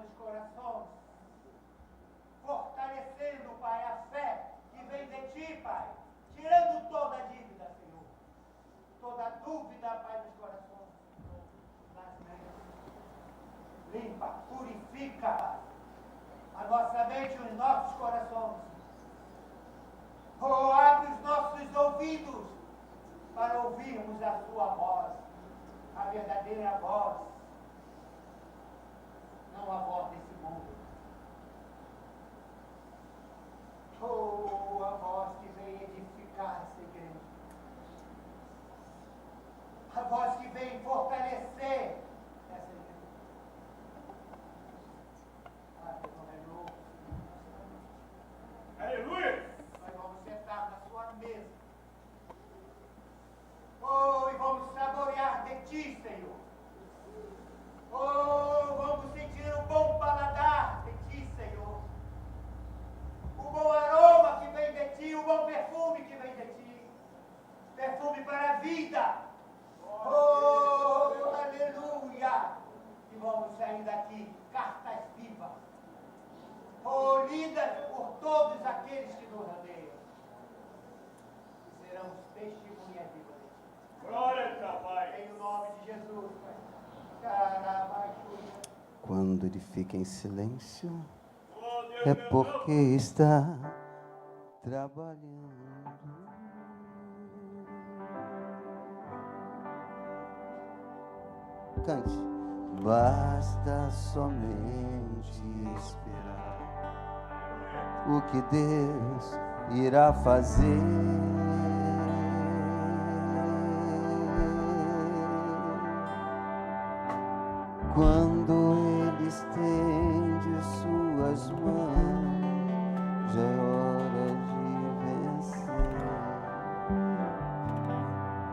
nos corações, fortalecendo, Pai, a fé que vem de Ti, Pai, tirando toda a dívida, Senhor, toda a dúvida, Pai, nos corações, nas mentes. Limpa, purifica a nossa mente e os nossos corações. Oh, abre os nossos ouvidos para ouvirmos a Sua voz, a verdadeira voz, não a voz desse mundo. Oh, a voz que vem edificar essa igreja, a voz que vem fortalecer essa igreja. Ah, Deus, aleluia! Aleluia! Nós vamos sentar na Sua mesa. Oh, e vamos saborear de Ti, Senhor. Oh, vamos sentir o bom paladar de Ti, Senhor. O bom aroma que vem de Ti, o bom perfume que vem de Ti. Perfume para a vida. Oh, aleluia! E vamos sair daqui cartas vivas. Oh, lidas por todos aqueles que nos rodeiam. E seremos testemunhas vivas de Ti. Glória a Deus, Pai. Em o nome de Jesus, Pai. Caramba, Quando ele fica em silêncio, Oh, Deus, é meu porque Deus. está trabalhando. Cante. Basta somente esperar o que Deus irá fazer. Quando Ele estende suas mãos, já é hora de vencer.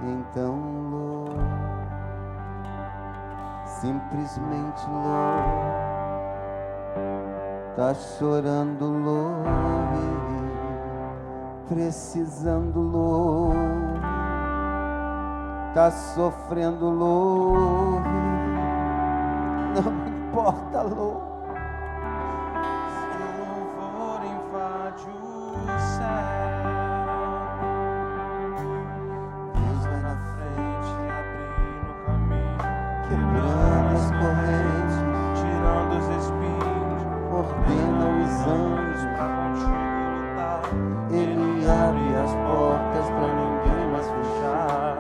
Então louve, simplesmente louve. Tá chorando, louve. Precisando, louve. Tá sofrendo, louve. Não importa, louve. Seu louvor invade o céu. Deus vai na frente, abrindo o caminho, Quebrando as correntes, tirando os espinhos, ordena os anjos. pra contigo lutar. Ele abre as portas para ninguém mais fechar.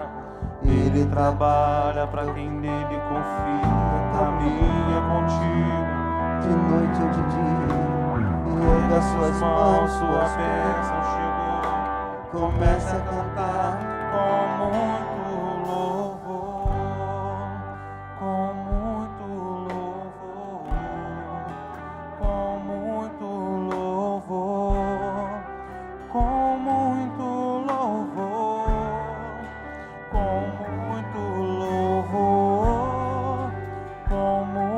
Ele trabalha para quem nele confia, caminha contigo. De noite ou de dia, erga suas mãos, Sua suas bênção pernas. chegou. Começa a cantar Com muito louvor, com muito louvor, com muito louvor, com muito louvor, com muito louvor, com muito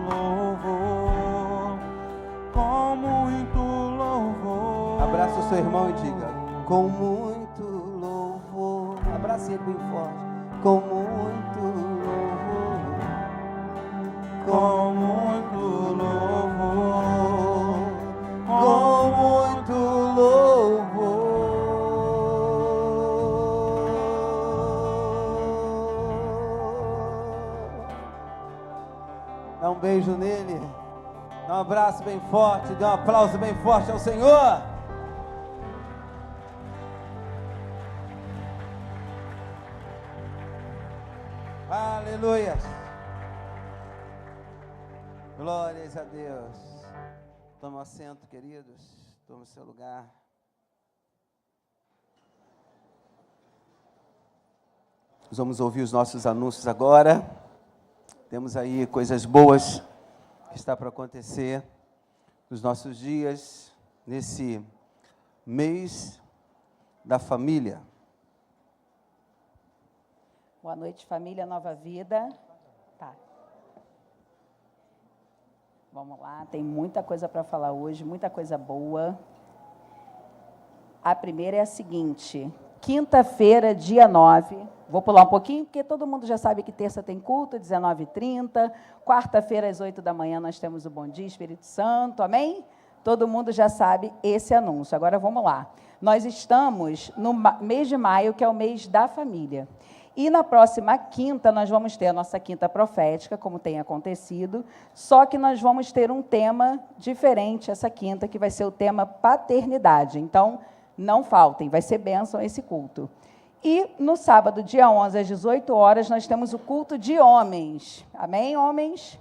louvor, com muito louvor. Abraça o seu irmão e diga: com muito louvor. Abraça ele bem forte. Com muito louvor. Com muito louvor, Com muito louvor. Dá um beijo nele. Dá um abraço bem forte. Dá um aplauso bem forte ao Senhor. Aleluia. Glórias a Deus. Toma assento, queridos. Toma o seu lugar. Nós vamos ouvir os nossos anúncios agora. Temos aí coisas boas que está para acontecer nos nossos dias, nesse mês da família. Boa noite, família Nova Vida. Tá. Vamos lá, tem muita coisa para falar hoje, muita coisa boa. A primeira é a seguinte: quinta-feira, dia 9, Vou pular um pouquinho, porque todo mundo já sabe que terça tem culto, 19h30. Quarta-feira, às 8 da manhã, nós temos o Bom Dia Espírito Santo, amém? Todo mundo já sabe esse anúncio. Agora, vamos lá. Nós estamos no mês de maio, que é o mês da família. E na próxima quinta, nós vamos ter a nossa quinta profética, como tem acontecido, só que nós vamos ter um tema diferente essa quinta, que vai ser o tema paternidade. Então, não faltem, vai ser bênção esse culto. E no sábado, dia 11, às 18 horas, nós temos o culto de homens. Amém, homens?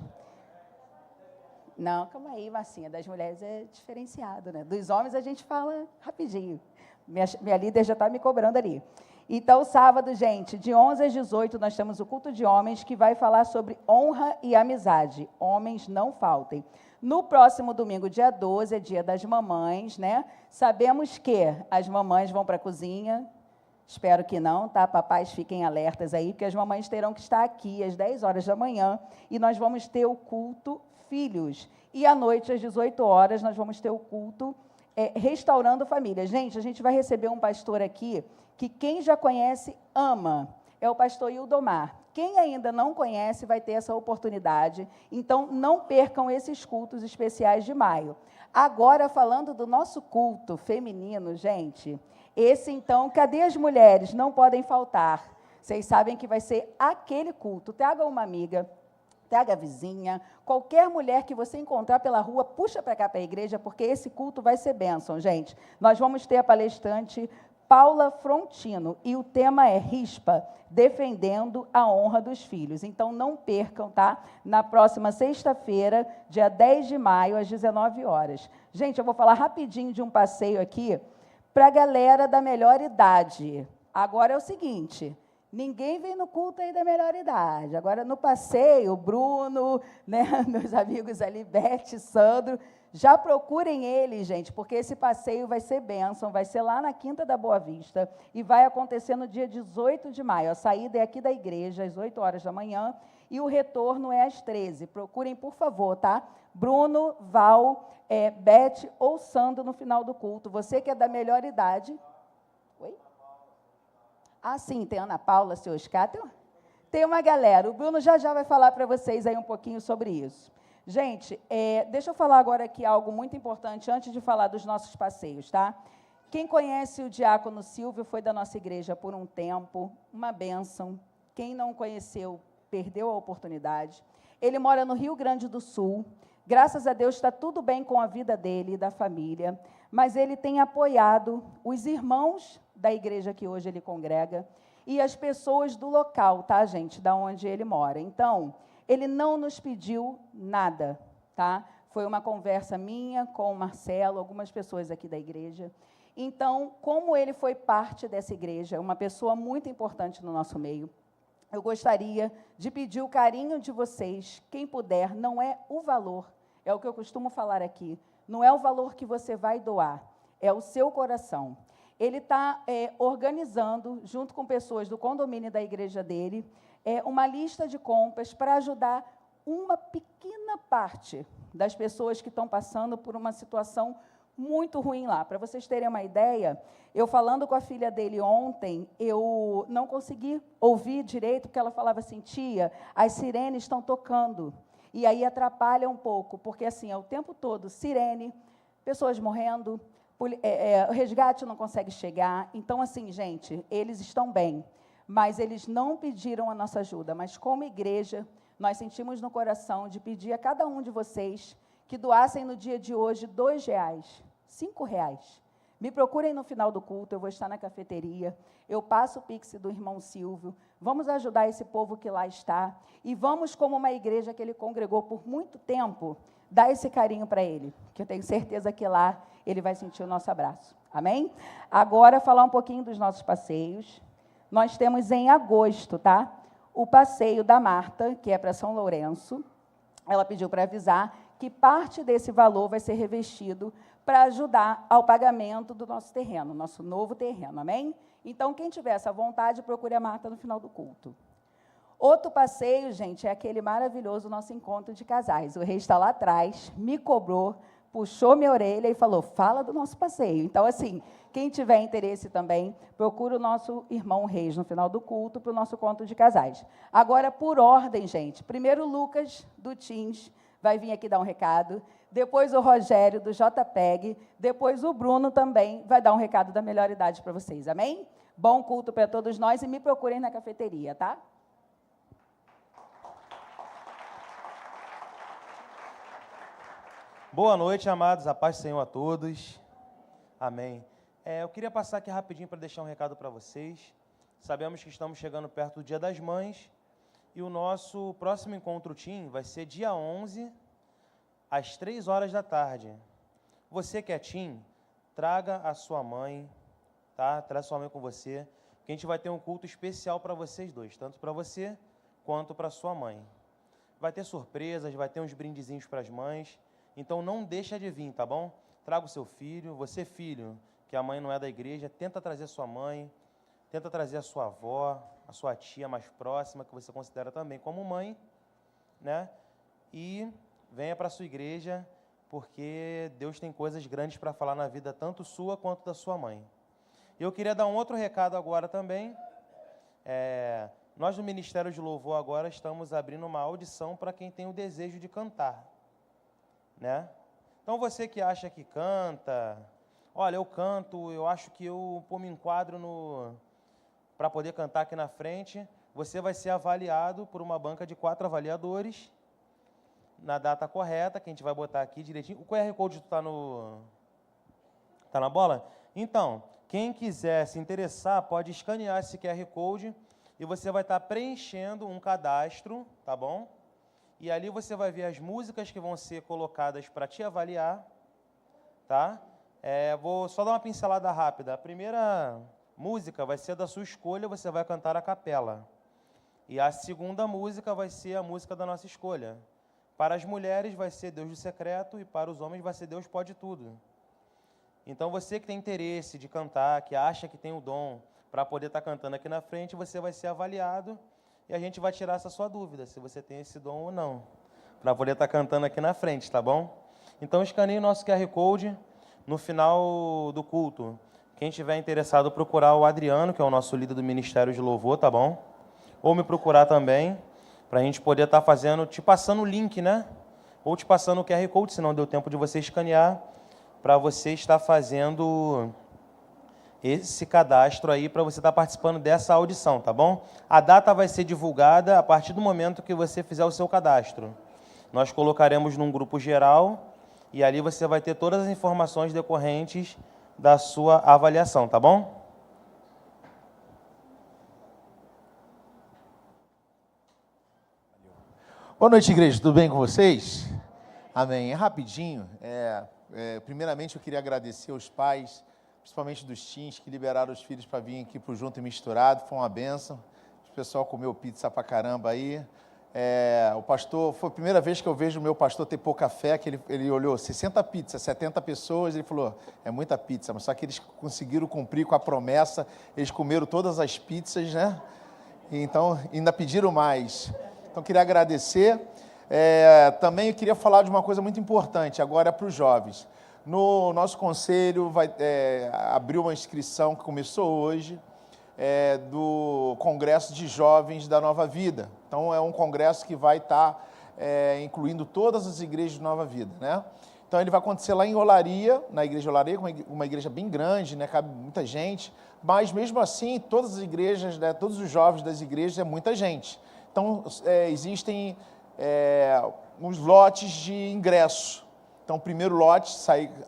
Não, calma aí, Marcinha, das mulheres é diferenciado, né? Dos homens a gente fala rapidinho. Minha líder já está me cobrando ali. Então, sábado, gente, de 11 às 18, nós temos o culto de homens, que vai falar sobre honra e amizade. Homens, não faltem. No próximo domingo, dia 12, é dia das mamães, né? Sabemos que as mamães vão para a cozinha. Espero que não, tá? Papais, fiquem alertas aí, porque as mamães terão que estar aqui às 10 horas da manhã e nós vamos ter o culto filhos. E à noite, às 18 horas, nós vamos ter o culto restaurando família. Gente, a gente vai receber um pastor aqui que quem já conhece ama. É o pastor Ildomar. Quem ainda não conhece vai ter essa oportunidade. Então, não percam esses cultos especiais de maio. Agora, falando do nosso culto feminino, gente... Esse, então, cadê as mulheres? Não podem faltar. Vocês sabem que vai ser aquele culto. Traga uma amiga, traga a vizinha, qualquer mulher que você encontrar pela rua, puxa para cá para a igreja, porque esse culto vai ser bênção, gente. Nós vamos ter a palestrante Paula Frontino, e o tema é Rispa, defendendo a honra dos filhos. Então, não percam, tá? Na próxima sexta-feira, dia 10 de maio, às 19 horas. Gente, eu vou falar rapidinho de um passeio aqui, para a galera da melhor idade. Agora é o seguinte, ninguém vem no culto aí da melhor idade. Agora, no passeio, Bruno, né, meus amigos ali, Beth, Sandro, já procurem eles, gente, porque esse passeio vai ser bênção, vai ser lá na Quinta da Boa Vista e vai acontecer no dia 18 de maio. A saída é aqui da igreja, às 8 horas da manhã, e o retorno é às 13. Procurem, por favor, tá? Bruno, Val, Beth ou Sandro no final do culto. Você que é da melhor idade. Oi? Ah, sim, tem Ana Paula, seu Oscar. Tem uma galera. O Bruno já vai falar para vocês aí um pouquinho sobre isso. Gente, deixa eu falar agora aqui algo muito importante antes de falar dos nossos passeios, tá? Quem conhece o diácono Silvio foi da nossa igreja por um tempo, uma bênção. Quem não conheceu, perdeu a oportunidade. Ele mora no Rio Grande do Sul. Graças a Deus está tudo bem com a vida dele e da família, mas ele tem apoiado os irmãos da igreja que hoje ele congrega e as pessoas do local, tá, gente, da onde ele mora. Então, ele não nos pediu nada, tá? Foi uma conversa minha com o Marcelo, algumas pessoas aqui da igreja. Então, como ele foi parte dessa igreja, uma pessoa muito importante no nosso meio, eu gostaria de pedir o carinho de vocês, quem puder, não é o valor, é o que eu costumo falar aqui, não é o valor que você vai doar, é o seu coração. Ele está organizando, junto com pessoas do condomínio da igreja dele, uma lista de compras para ajudar uma pequena parte das pessoas que estão passando por uma situação muito ruim lá. Para vocês terem uma ideia, eu falando com a filha dele ontem, eu não consegui ouvir direito, porque ela falava assim, tia, as sirenes estão tocando. E aí atrapalha um pouco, porque assim, é o tempo todo sirene, pessoas morrendo, o resgate não consegue chegar. Então, assim, gente, eles estão bem, mas eles não pediram a nossa ajuda. Mas como igreja, nós sentimos no coração de pedir a cada um de vocês que doassem no dia de hoje R$2, R$5. Me procurem no final do culto, eu vou estar na cafeteria, eu passo o Pix do irmão Silvio, vamos ajudar esse povo que lá está, e vamos, como uma igreja que ele congregou por muito tempo, dar esse carinho para ele, que eu tenho certeza que lá ele vai sentir o nosso abraço. Amém? Agora, falar um pouquinho dos nossos passeios. Nós temos em agosto, tá? O passeio da Marta, que é para São Lourenço. Ela pediu para avisar que parte desse valor vai ser revestido para ajudar ao pagamento do nosso terreno, nosso novo terreno, amém? Então, quem tiver essa vontade, procure a Marta no final do culto. Outro passeio, gente, é aquele maravilhoso nosso encontro de casais. O rei está lá atrás, me cobrou, puxou minha orelha e falou, fala do nosso passeio. Então, assim, quem tiver interesse também, procura o nosso irmão Reis no final do culto para o nosso conto de casais. Agora, por ordem, gente. Primeiro, o Lucas, do Teens, vai vir aqui dar um recado. Depois, o Rogério, do JPEG. Depois, o Bruno também vai dar um recado da melhor idade para vocês. Amém? Bom culto para todos nós e me procurem na cafeteria, tá? Boa noite, amados. A paz do Senhor a todos. Amém. Eu queria passar aqui rapidinho para deixar um recado para vocês. Sabemos que estamos chegando perto do Dia das Mães e o nosso próximo encontro Team vai ser dia 11, às 3 horas da tarde. Você que é Team, traga a sua mãe, tá? Traz sua mãe com você, que a gente vai ter um culto especial para vocês dois, tanto para você quanto para sua mãe. Vai ter surpresas, vai ter uns brindezinhos para as mães, então não deixa de vir, tá bom? Traga o seu filho, você filho, que a mãe não é da igreja, tenta trazer sua mãe, tenta trazer a sua avó, a sua tia mais próxima, que você considera também como mãe, né? E venha para a sua igreja, porque Deus tem coisas grandes para falar na vida, tanto sua quanto da sua mãe. E eu queria dar um outro recado agora também. Nós no Ministério de Louvor agora estamos abrindo uma audição para quem tem o desejo de cantar, né? Então você que acha que canta, olha, eu canto, eu acho que eu me enquadro para poder cantar aqui na frente, você vai ser avaliado por uma banca de 4 avaliadores, na data correta, que a gente vai botar aqui direitinho. O QR Code está na bola? Então, quem quiser se interessar, pode escanear esse QR Code e você vai estar preenchendo um cadastro, tá bom? E ali você vai ver as músicas que vão ser colocadas para te avaliar, tá? Vou só dar uma pincelada rápida. A primeira música vai ser da sua escolha, você vai cantar a capela. E a segunda música vai ser a música da nossa escolha. Para as mulheres vai ser Deus do Secreto e para os homens vai ser Deus Pode Tudo. Então você que tem interesse de cantar, que acha que tem o dom para poder estar cantando aqui na frente, você vai ser avaliado e a gente vai tirar essa sua dúvida, se você tem esse dom ou não, para poder estar cantando aqui na frente, tá bom? Então escaneie o nosso QR Code no final do culto. Quem estiver interessado, procurar o Adriano, que é o nosso líder do Ministério de Louvor, tá bom? Ou me procurar também, para a gente poder estar te passando o link, né? Ou te passando o QR Code, se não deu tempo de você escanear, para você estar fazendo esse cadastro aí, para você estar participando dessa audição, tá bom? A data vai ser divulgada a partir do momento que você fizer o seu cadastro. Nós colocaremos num grupo geral e ali você vai ter todas as informações decorrentes da sua avaliação, tá bom? Boa noite, igreja. Tudo bem com vocês? Amém. Rapidinho. Primeiramente, eu queria agradecer aos pais, principalmente dos teens, que liberaram os filhos para vir aqui para o Junto e Misturado. Foi uma bênção. O pessoal comeu pizza pra caramba aí. O pastor, foi a primeira vez que eu vejo o meu pastor ter pouca fé, que ele olhou 60 pizzas, 70 pessoas, ele falou, é muita pizza, mas só que eles conseguiram cumprir com a promessa, eles comeram todas as pizzas, né? E então, ainda pediram mais. Então, queria agradecer. Também eu queria falar de uma coisa muito importante, agora para os jovens. No nosso conselho abriu uma inscrição que começou hoje, do Congresso de Jovens da Nova Vida. Então, é um congresso que vai estar incluindo todas as igrejas de Nova Vida, né? Então, ele vai acontecer lá em Olaria, na igreja Olaria, uma igreja bem grande, né? Cabe muita gente, mas mesmo assim, todas as igrejas, né? Todos os jovens das igrejas, é muita gente. Então, existem uns lotes de ingresso. Então, o primeiro lote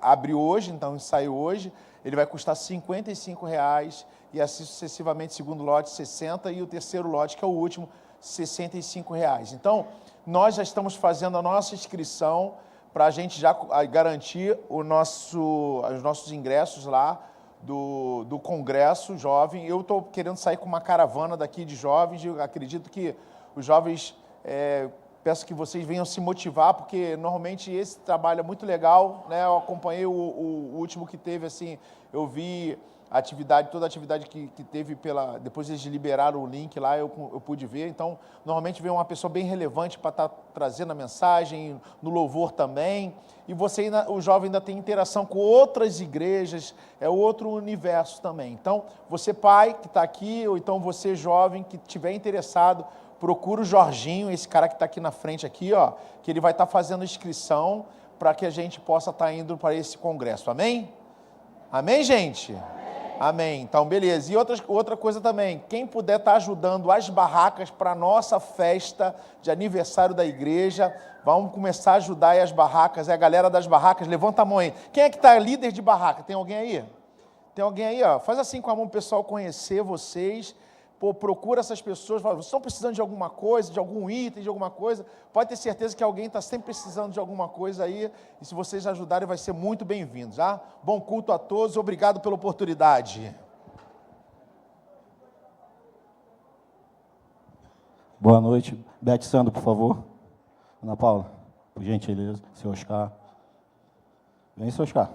abre hoje, então sai hoje, ele vai custar R$ 55,00, e assim sucessivamente, segundo lote, 60, e o terceiro lote, que é o último, R$ 65,00. Então, nós já estamos fazendo a nossa inscrição para a gente já garantir os nossos ingressos lá do Congresso Jovem. Eu estou querendo sair com uma caravana daqui de jovens, eu acredito que os jovens, peço que vocês venham se motivar, porque normalmente esse trabalho é muito legal, né? Eu acompanhei o último que teve, assim, eu vi toda a atividade que teve depois eles liberaram o link lá, eu pude ver. Então, normalmente vem uma pessoa bem relevante para estar trazendo a mensagem, no louvor também. E o jovem ainda tem interação com outras igrejas, é outro universo também. Então, você pai que está aqui, ou então você jovem que estiver interessado, procura o Jorginho, esse cara que está aqui na frente aqui, ó, que ele vai estar fazendo inscrição para que a gente possa estar indo para esse congresso. Amém? Amém, gente? Amém. Então, beleza. E outra coisa também, quem puder estar ajudando as barracas para a nossa festa de aniversário da igreja, vamos começar a ajudar aí as barracas, a galera das barracas, levanta a mão aí. Quem é que está líder de barraca? Tem alguém aí? Tem alguém aí, ó? Faz assim com a mão para o pessoal conhecer vocês. Pô, procura essas pessoas, fala, vocês estão precisando de alguma coisa, de algum item, de alguma coisa, pode ter certeza que alguém está sempre precisando de alguma coisa aí, e se vocês ajudarem vai ser muito bem-vindos, tá? Bom culto a todos, obrigado pela oportunidade. Boa noite, Beth Sandro, por favor. Ana Paula, por gentileza, seu Oscar. Vem, seu Oscar.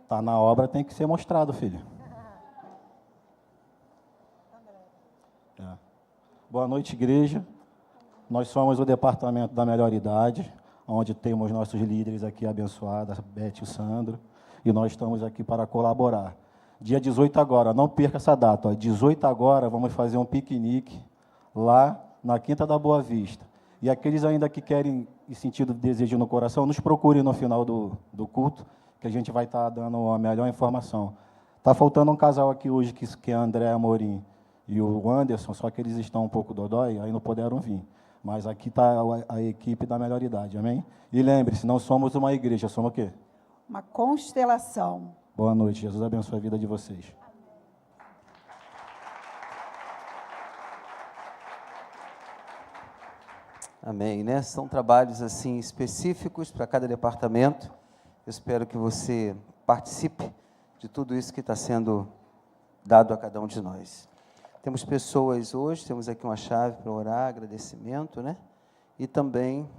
Tá na obra, tem que ser mostrado, filho. Boa noite, igreja. Nós somos o departamento da melhor idade, onde temos nossos líderes aqui abençoados, Beth e o Sandro, e nós estamos aqui para colaborar. Dia 18 agora, não perca essa data, ó, 18 agora vamos fazer um piquenique lá na Quinta da Boa Vista. E aqueles ainda que querem e sentindo desejo no coração, nos procurem no final do culto, que a gente vai estar dando a melhor informação. Está faltando um casal aqui hoje, que é a André Amorim e o Anderson, só que eles estão um pouco dodói, aí não puderam vir. Mas aqui está a equipe da melhor idade, amém? E lembre-se, não somos uma igreja, somos o quê? Uma constelação. Boa noite, Jesus abençoe a vida de vocês. Amém, né? São trabalhos assim específicos para cada departamento. Eu espero que você participe de tudo isso que está sendo dado a cada um de nós. Temos pessoas hoje, temos aqui uma chave para orar, agradecimento, né? E também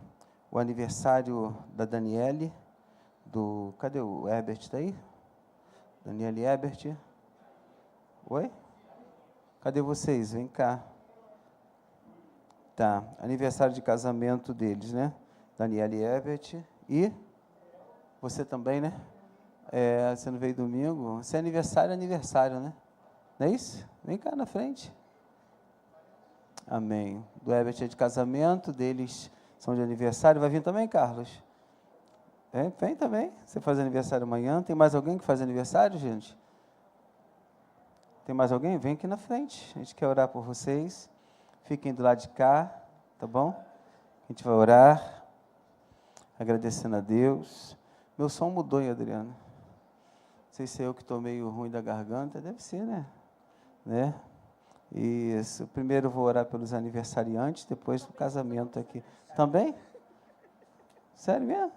o aniversário da Daniele, cadê o Herbert, está aí? Daniele e Herbert. Oi? Cadê vocês? Vem cá. Tá, aniversário de casamento deles, né? Daniele e Herbert. E você também, né? Você não veio domingo? Se é aniversário, né? Não é isso? Vem cá na frente. Amém. Do Herbert é de casamento, deles são de aniversário. Vai vir também, Carlos? Vem também. Você faz aniversário amanhã. Tem mais alguém que faz aniversário, gente? Tem mais alguém? Vem aqui na frente. A gente quer orar por vocês. Fiquem do lado de cá, tá bom? A gente vai orar, agradecendo a Deus. Meu som mudou, hein, Adriano? Não sei se é eu que estou meio ruim da garganta. Deve ser, né? Isso. Primeiro eu vou orar pelos aniversariantes, depois o casamento aqui. Também? Sério mesmo?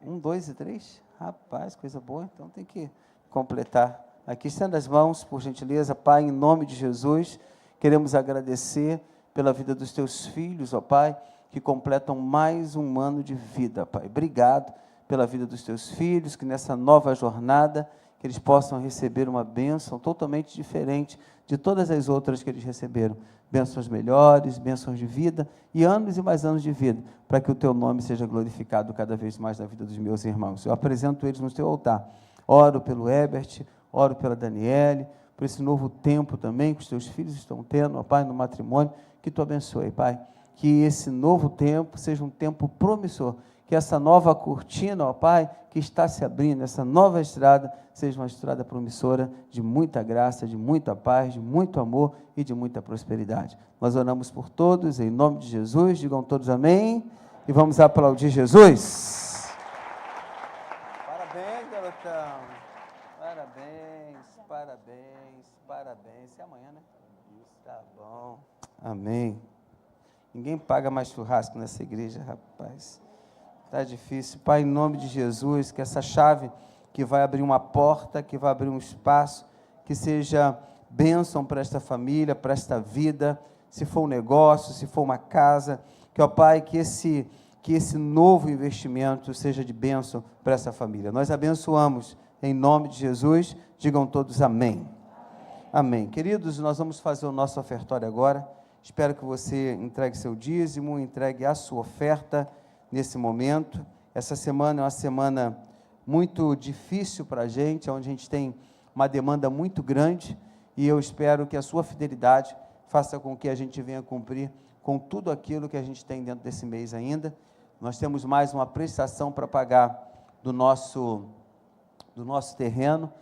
1, 2 e 3. Rapaz, coisa boa. Então tem que completar. Aqui, estenda as mãos, por gentileza. Pai, em nome de Jesus, queremos agradecer pela vida dos teus filhos, ó Pai, que completam mais um ano de vida, Pai. Obrigado pela vida dos teus filhos, que nessa nova jornada, que eles possam receber uma bênção totalmente diferente de todas as outras que eles receberam. Bênçãos melhores, bênçãos de vida e mais anos de vida, para que o teu nome seja glorificado cada vez mais na vida dos meus irmãos. Eu apresento eles no teu altar. Oro pelo Herbert, oro pela Daniele, por esse novo tempo também que os teus filhos estão tendo, ó Pai, no matrimônio, que tu abençoe, Pai. Que esse novo tempo seja um tempo promissor, que essa nova cortina, ó Pai, que está se abrindo, essa nova estrada, seja uma estrada promissora de muita graça, de muita paz, de muito amor e de muita prosperidade. Nós oramos por todos, em nome de Jesus, digam todos amém, e vamos aplaudir Jesus. Parabéns, garotão. Parabéns. É amanhã, né? Isso, tá bom. Amém. Ninguém paga mais churrasco nessa igreja, rapaz. Está difícil. Pai, em nome de Jesus, que essa chave que vai abrir uma porta, que vai abrir um espaço, que seja bênção para esta família, para esta vida, se for um negócio, se for uma casa, que, ó Pai, que esse novo investimento seja de bênção para essa família. Nós abençoamos em nome de Jesus. Digam todos amém. Amém. Queridos, nós vamos fazer o nosso ofertório agora. Espero que você entregue seu dízimo, entregue a sua oferta nesse momento. Essa semana é uma semana muito difícil para a gente, onde a gente tem uma demanda muito grande, e eu espero que a sua fidelidade faça com que a gente venha cumprir com tudo aquilo que a gente tem dentro desse mês ainda. Nós temos mais uma prestação para pagar do nosso terreno.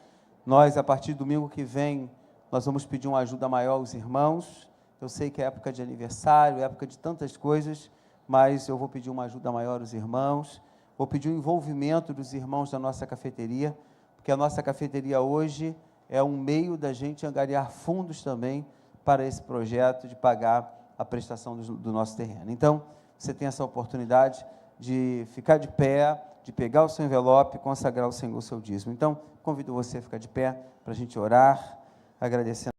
Nós, a partir do domingo que vem, nós vamos pedir uma ajuda maior aos irmãos. Eu sei que é época de aniversário, época de tantas coisas, mas eu vou pedir uma ajuda maior aos irmãos. Vou pedir o envolvimento dos irmãos da nossa cafeteria, porque a nossa cafeteria hoje é um meio da gente angariar fundos também para esse projeto de pagar a prestação do nosso terreno. Então, você tem essa oportunidade de ficar de pé, de pegar o seu envelope e consagrar ao Senhor o seu dízimo. Então, convido você a ficar de pé para a gente orar, agradecendo.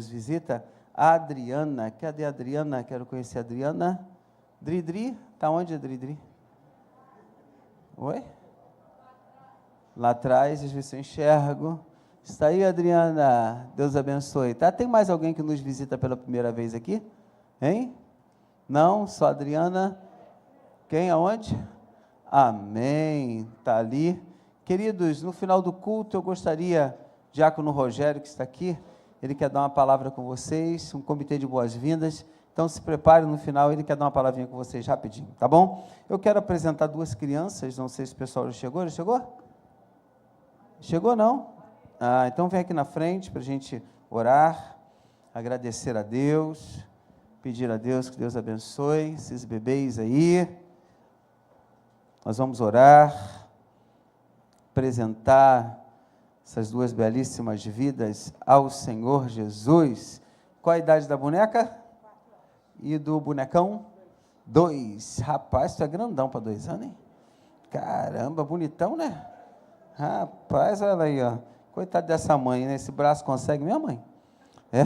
Visita a Adriana. Cadê a Adriana? Quero conhecer a Adriana. Dridri? Está onde, Dridri? Oi? Lá atrás, às vezes eu enxergo. Está aí, Adriana. Deus abençoe. Tá? Tem mais alguém que nos visita pela primeira vez aqui? Hein? Não? Só a Adriana? Quem? Aonde? Amém. Está ali. Queridos, no final do culto, eu gostaria, Diácono Rogério, que está aqui, ele quer dar uma palavra com vocês, um comitê de boas-vindas. Então se prepare, no final ele quer dar uma palavrinha com vocês rapidinho, tá bom? Eu quero apresentar duas crianças, não sei se o pessoal já chegou. Já chegou? Chegou não? Ah, então vem aqui na frente para a gente orar, agradecer a Deus, pedir a Deus que Deus abençoe esses bebês aí. Nós vamos orar, apresentar essas duas belíssimas vidas ao Senhor Jesus. Qual a idade da boneca? E do bonecão? 2. Rapaz, tu é grandão para 2 anos, hein? Caramba, bonitão, né? Rapaz, olha aí, ó. Coitado dessa mãe, né? Esse braço consegue, minha mãe? É.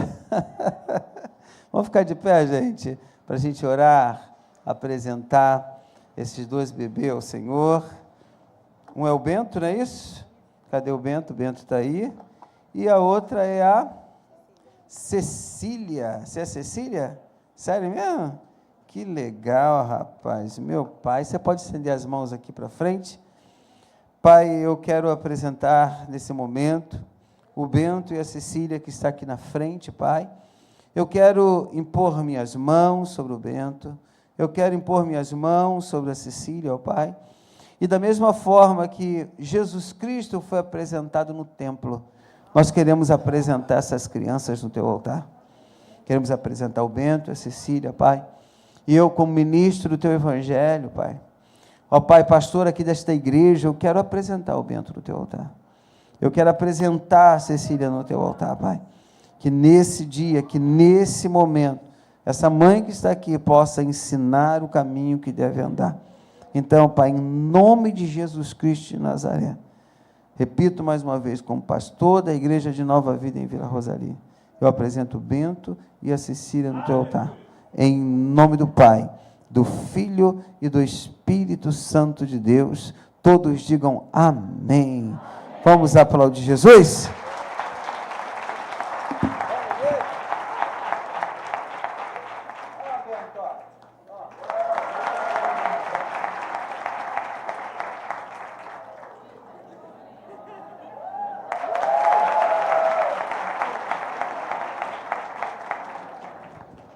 Vamos ficar de pé, gente, para a gente orar, apresentar esses dois bebês ao Senhor. Um é o Bento, não é isso? Cadê o Bento? O Bento está aí. E a outra é a Cecília. Você é Cecília? Sério mesmo? Que legal, rapaz. Meu pai, você pode estender as mãos aqui para frente? Pai, eu quero apresentar nesse momento o Bento e a Cecília que está aqui na frente, Pai. Eu quero impor minhas mãos sobre o Bento, eu quero impor minhas mãos sobre a Cecília, ó Pai. E da mesma forma que Jesus Cristo foi apresentado no templo, nós queremos apresentar essas crianças no Teu altar. Queremos apresentar o Bento, a Cecília, Pai. E eu, como ministro do Teu Evangelho, Pai, ó Pai, pastor aqui desta igreja, eu quero apresentar o Bento no Teu altar. Eu quero apresentar a Cecília no Teu altar, Pai. Que nesse dia, que nesse momento, essa mãe que está aqui possa ensinar o caminho que deve andar. Então, Pai, em nome de Jesus Cristo de Nazaré, repito mais uma vez, como pastor da Igreja de Nova Vida em Vila Rosalia, eu apresento o Bento e a Cecília no Teu altar. Em nome do Pai, do Filho e do Espírito Santo de Deus, todos digam amém. Vamos aplaudir Jesus?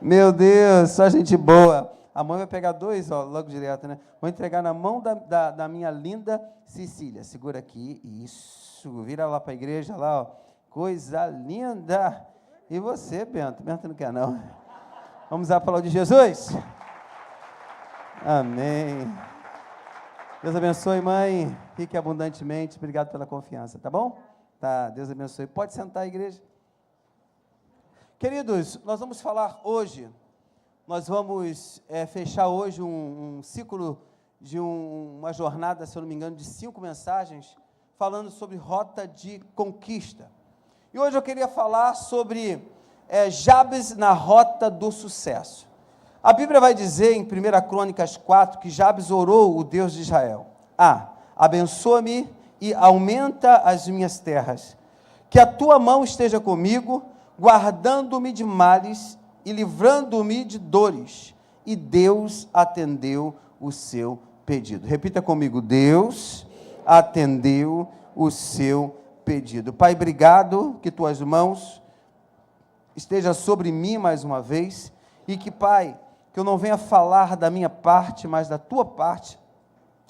Meu Deus, só gente boa. A mãe vai pegar 2, ó, logo direto, né? Vou entregar na mão da minha linda Cecília. Segura aqui, isso. Vira lá para a igreja, lá, ó. Coisa linda. E você, Bento? Bento não quer, não. Vamos aplaudir Jesus? Amém. Deus abençoe, mãe. Fique abundantemente. Obrigado pela confiança, tá bom? Tá, Deus abençoe. Pode sentar, igreja. Queridos, nós vamos falar hoje, nós vamos fechar hoje um ciclo de uma jornada, se eu não me engano, de 5 mensagens, falando sobre rota de conquista. E hoje eu queria falar sobre Jabes na rota do sucesso. A Bíblia vai dizer em 1 Crônicas 4 que Jabes orou o Deus de Israel: abençoa-me e aumenta as minhas terras, que a tua mão esteja comigo, guardando-me de males e livrando-me de dores. E Deus atendeu o seu pedido. Repita comigo: Deus atendeu o seu pedido. Pai, obrigado que tuas mãos estejam sobre mim mais uma vez, e que, Pai, que eu não venha falar da minha parte, mas da tua parte,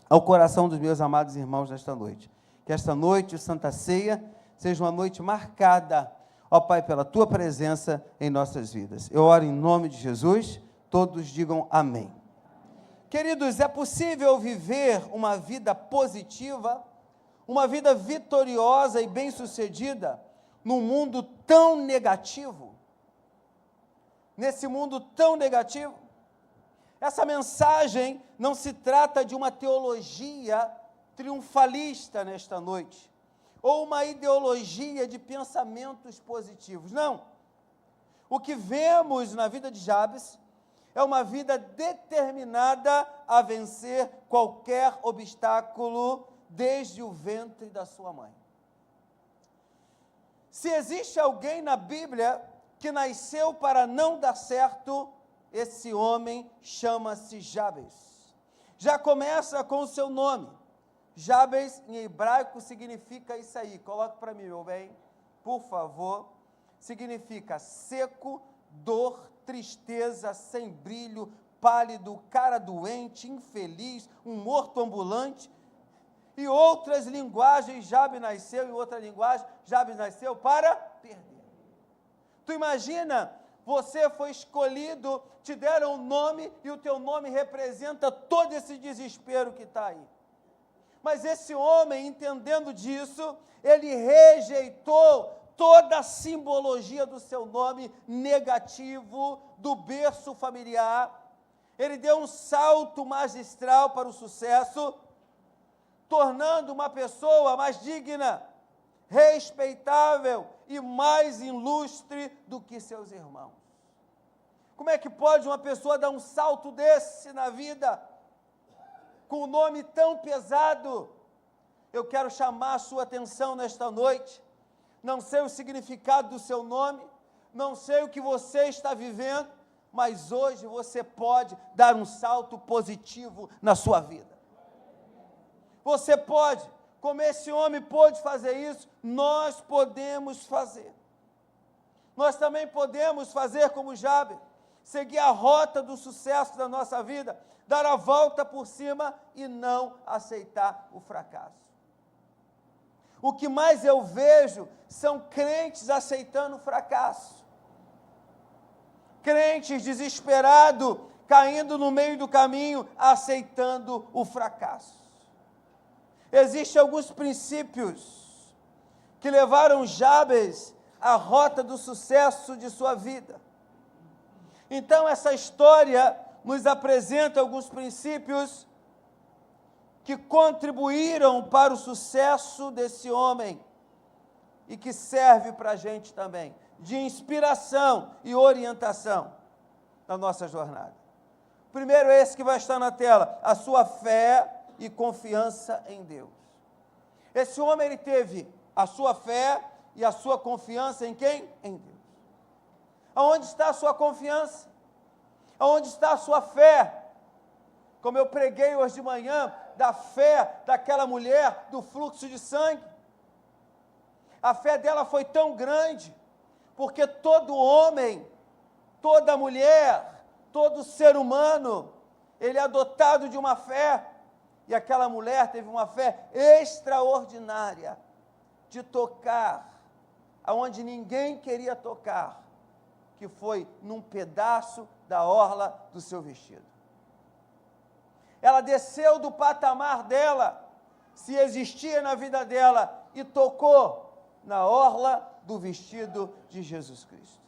ao coração dos meus amados irmãos nesta noite. Que esta noite, Santa Ceia, seja uma noite marcada, ó Pai, pela tua presença em nossas vidas. Eu oro em nome de Jesus, todos digam amém. Queridos, é possível viver uma vida positiva, uma vida vitoriosa e bem-sucedida num mundo tão negativo? Nesse mundo tão negativo? Essa mensagem não se trata de uma teologia triunfalista nesta noite, ou uma ideologia de pensamentos positivos. Não. O que vemos na vida de Jabes é uma vida determinada a vencer qualquer obstáculo desde o ventre da sua mãe. Se existe alguém na Bíblia que nasceu para não dar certo, esse homem chama-se Jabes. Já começa com o seu nome. Jabes, em hebraico, significa isso aí. Coloque para mim, meu bem, por favor. Significa seco, dor, tristeza, sem brilho, pálido, cara doente, infeliz, um morto ambulante. E outras linguagens, Jabe nasceu, e outra linguagem, Jabe nasceu para perder. Tu imagina, você foi escolhido, te deram um nome, e o teu nome representa todo esse desespero que está aí. Mas esse homem, entendendo disso, ele rejeitou toda a simbologia do seu nome negativo, do berço familiar. Ele deu um salto magistral para o sucesso, tornando uma pessoa mais digna, respeitável e mais ilustre do que seus irmãos. Como é que pode uma pessoa dar um salto desse na vida, com um nome tão pesado? Eu quero chamar a sua atenção nesta noite. Não sei o significado do seu nome, não sei o que você está vivendo, mas hoje você pode dar um salto positivo na sua vida. Você pode, como esse homem pôde fazer isso, nós podemos fazer. Nós também podemos fazer como Jabe, seguir a rota do sucesso da nossa vida, dar a volta por cima e não aceitar o fracasso. O que mais eu vejo são crentes aceitando o fracasso. Crentes desesperados, caindo no meio do caminho, aceitando o fracasso. Existem alguns princípios que levaram Jabes à rota do sucesso de sua vida. Então, essa história nos apresenta alguns princípios que contribuíram para o sucesso desse homem e que serve para a gente também, de inspiração e orientação na nossa jornada. Primeiro, esse que vai estar na tela, a sua fé e confiança em Deus. Esse homem, ele teve a sua fé e a sua confiança em quem? Em Deus. Aonde está a sua confiança? Aonde está a sua fé? Como eu preguei hoje de manhã, da fé daquela mulher do fluxo de sangue. A fé dela foi tão grande, porque todo homem, toda mulher, todo ser humano, ele é dotado de uma fé. E aquela mulher teve uma fé extraordinária de tocar aonde ninguém queria tocar, que foi num pedaço da orla do seu vestido. Ela desceu do patamar dela, se existia na vida dela, e tocou na orla do vestido de Jesus Cristo.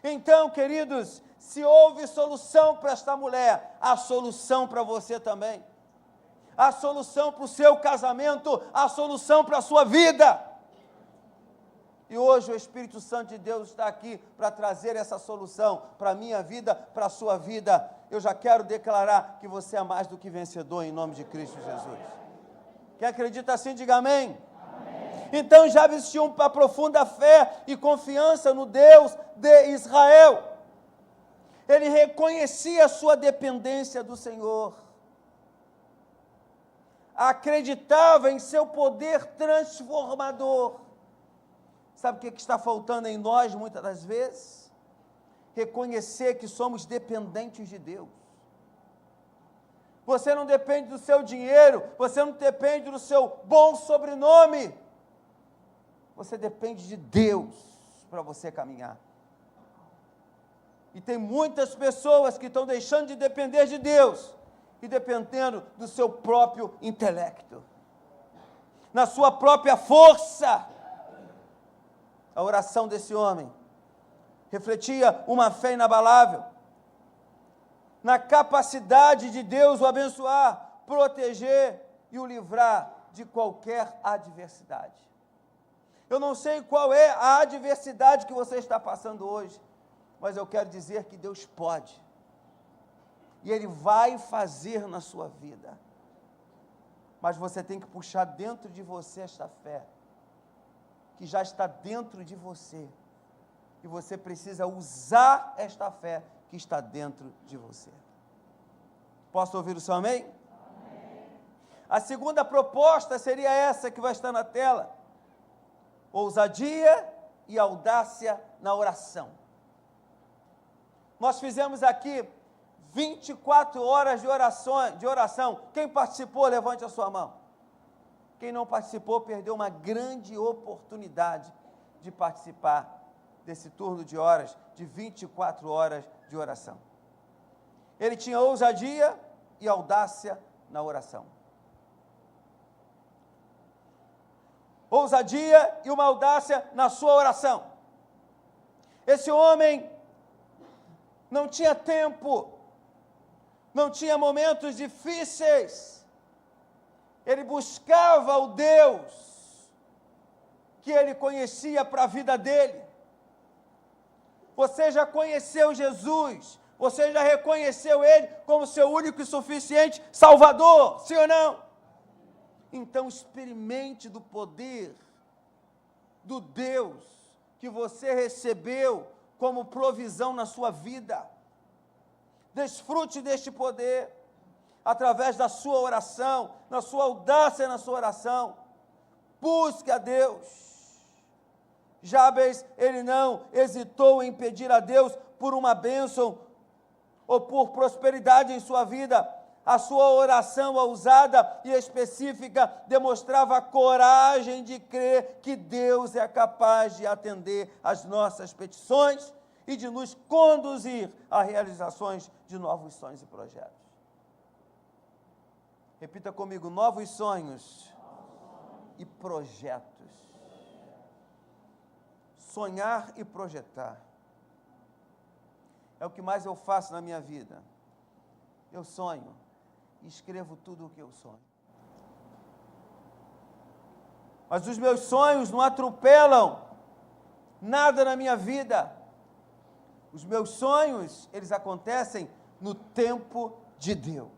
Então, queridos, se houve solução para esta mulher, há solução para você também. A solução para o seu casamento, a solução para a sua vida. E hoje o Espírito Santo de Deus está aqui para trazer essa solução para a minha vida, para a sua vida. Eu já quero declarar que você é mais do que vencedor em nome de Cristo Jesus. Quem acredita assim, diga amém. Amém. Então já existia uma profunda fé e confiança no Deus de Israel. Ele reconhecia a sua dependência do Senhor. Acreditava em seu poder transformador. Sabe o que está faltando em nós muitas das vezes? Reconhecer que somos dependentes de Deus. Você não depende do seu dinheiro, você não depende do seu bom sobrenome. Você depende de Deus para você caminhar. E tem muitas pessoas que estão deixando de depender de Deus e dependendo do seu próprio intelecto, na sua própria força. A oração desse homem refletia uma fé inabalável na capacidade de Deus o abençoar, proteger e o livrar de qualquer adversidade. Eu não sei qual é a adversidade que você está passando hoje, mas eu quero dizer que Deus pode. E Ele vai fazer na sua vida. Mas você tem que puxar dentro de você esta fé, que já está dentro de você. E você precisa usar esta fé que está dentro de você. Posso ouvir o seu amém? Amém. A segunda proposta seria essa que vai estar na tela. Ousadia e audácia na oração. Nós fizemos aqui 24 horas de oração. Quem participou, levante a sua mão. Quem não participou, perdeu uma grande oportunidade de participar desse turno de horas, de 24 horas de oração. Ele tinha ousadia e audácia na oração. Ousadia e uma audácia na sua oração. Esse homem não tinha tempo, não tinha momentos difíceis. Ele buscava o Deus que ele conhecia para a vida dele. Você já conheceu Jesus? Você já reconheceu Ele como seu único e suficiente Salvador? Sim ou não? Então experimente do poder do Deus que você recebeu como provisão na sua vida. Desfrute deste poder através da sua oração, na sua audácia na sua oração. Busque a Deus. Jabes, ele não hesitou em pedir a Deus por uma bênção ou por prosperidade em sua vida. A sua oração ousada e específica demonstrava a coragem de crer que Deus é capaz de atender às nossas petições e de nos conduzir a realizações de novos sonhos e projetos. Repita comigo: novos sonhos e projetos. Sonhar e projetar é o que mais eu faço na minha vida. Eu sonho e escrevo tudo o que eu sonho. Mas os meus sonhos não atropelam nada na minha vida. Os meus sonhos, eles acontecem no tempo de Deus.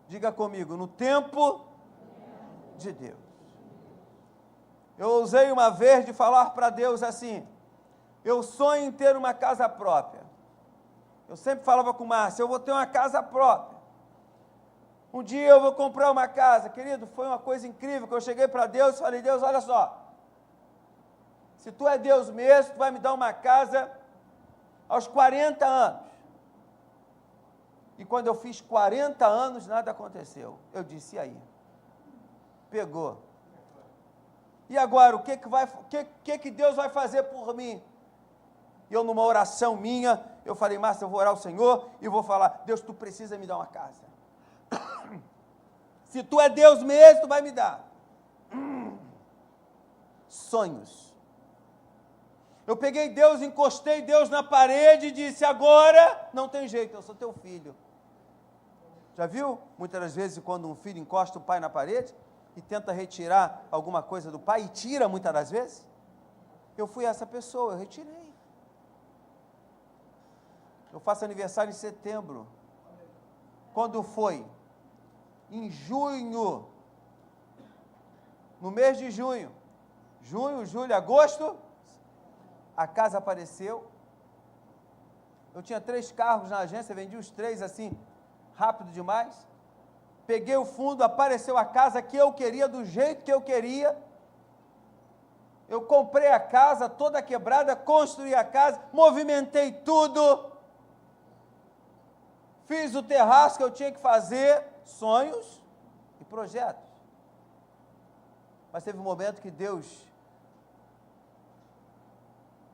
Diga comigo: no tempo de Deus. Eu ousei uma vez de falar para Deus assim: eu sonho em ter uma casa própria. Eu sempre falava com Márcia: eu vou ter uma casa própria. Um dia eu vou comprar uma casa. Querido, foi uma coisa incrível que eu cheguei para Deus e falei: Deus, olha só, se tu é Deus mesmo, tu vai me dar uma casa aos 40 anos. E quando eu fiz 40 anos, nada aconteceu. Eu disse: e aí? Pegou. E agora, o que Deus vai fazer por mim? E eu, numa oração minha, eu falei: Márcia, eu vou orar ao Senhor e vou falar: Deus, tu precisa me dar uma casa. Se tu é Deus mesmo, tu vai me dar. Sonhos. Eu peguei Deus, encostei Deus na parede e disse: agora não tem jeito, eu sou teu filho. Já viu? Muitas das vezes, quando um filho encosta o pai na parede e tenta retirar alguma coisa do pai, e tira muitas das vezes, eu fui essa pessoa, eu retirei. Eu faço aniversário em setembro. Quando foi? Em junho. No mês de junho. Junho, julho, agosto, a casa apareceu. Eu tinha 3 carros na agência, vendi os 3 assim, rápido demais. Peguei o fundo, apareceu a casa que eu queria, do jeito que eu queria. Eu comprei a casa toda quebrada, construí a casa, movimentei tudo. Fiz o terraço que eu tinha que fazer, sonhos e projetos. Mas teve um momento que Deus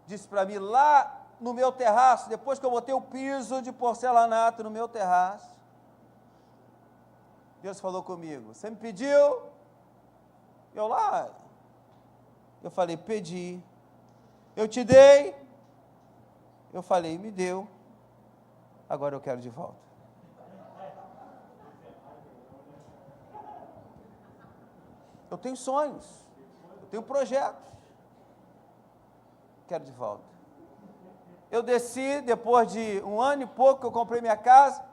disse para mim, lá no meu terraço, depois que eu botei o piso de porcelanato no meu terraço, Deus falou comigo: você me pediu? Eu falei: pedi. Eu te dei? Eu falei: me deu. Agora eu quero de volta. Eu tenho sonhos, eu tenho projetos. Quero de volta. Eu desci, depois de 1 ano e pouco que eu comprei minha casa,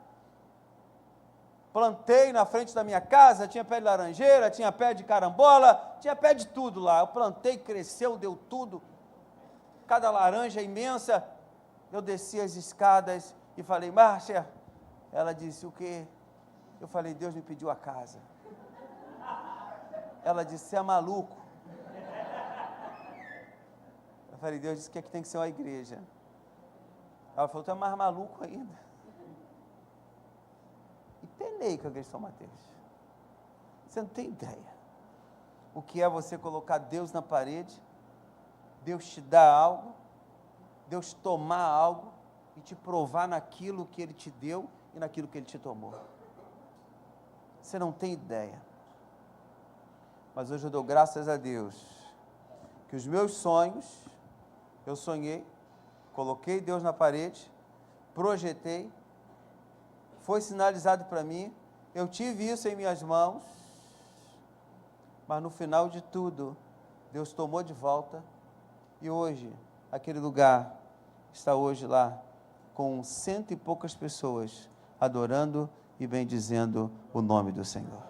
plantei na frente da minha casa, tinha pé de laranjeira, tinha pé de carambola, tinha pé de tudo lá. Eu plantei, cresceu, deu tudo. Cada laranja imensa. Eu desci as escadas e falei: Márcia. Ela disse: o quê? Eu falei: Deus me pediu a casa. Ela disse: você é maluco? Eu falei: Deus disse que aqui tem que ser uma igreja. Ela falou, tu é mais maluco ainda. E penei com a igreja de São Mateus. Você não tem ideia. O que é você colocar Deus na parede, Deus te dar algo, Deus tomar algo e te provar naquilo que Ele te deu e naquilo que Ele te tomou. Você não tem ideia. Mas hoje eu dou graças a Deus que os meus sonhos, eu sonhei, coloquei Deus na parede, projetei, foi sinalizado para mim, eu tive isso em minhas mãos, mas no final de tudo, Deus tomou de volta e hoje, aquele lugar está hoje lá com 100 e poucas pessoas adorando e bendizendo o nome do Senhor.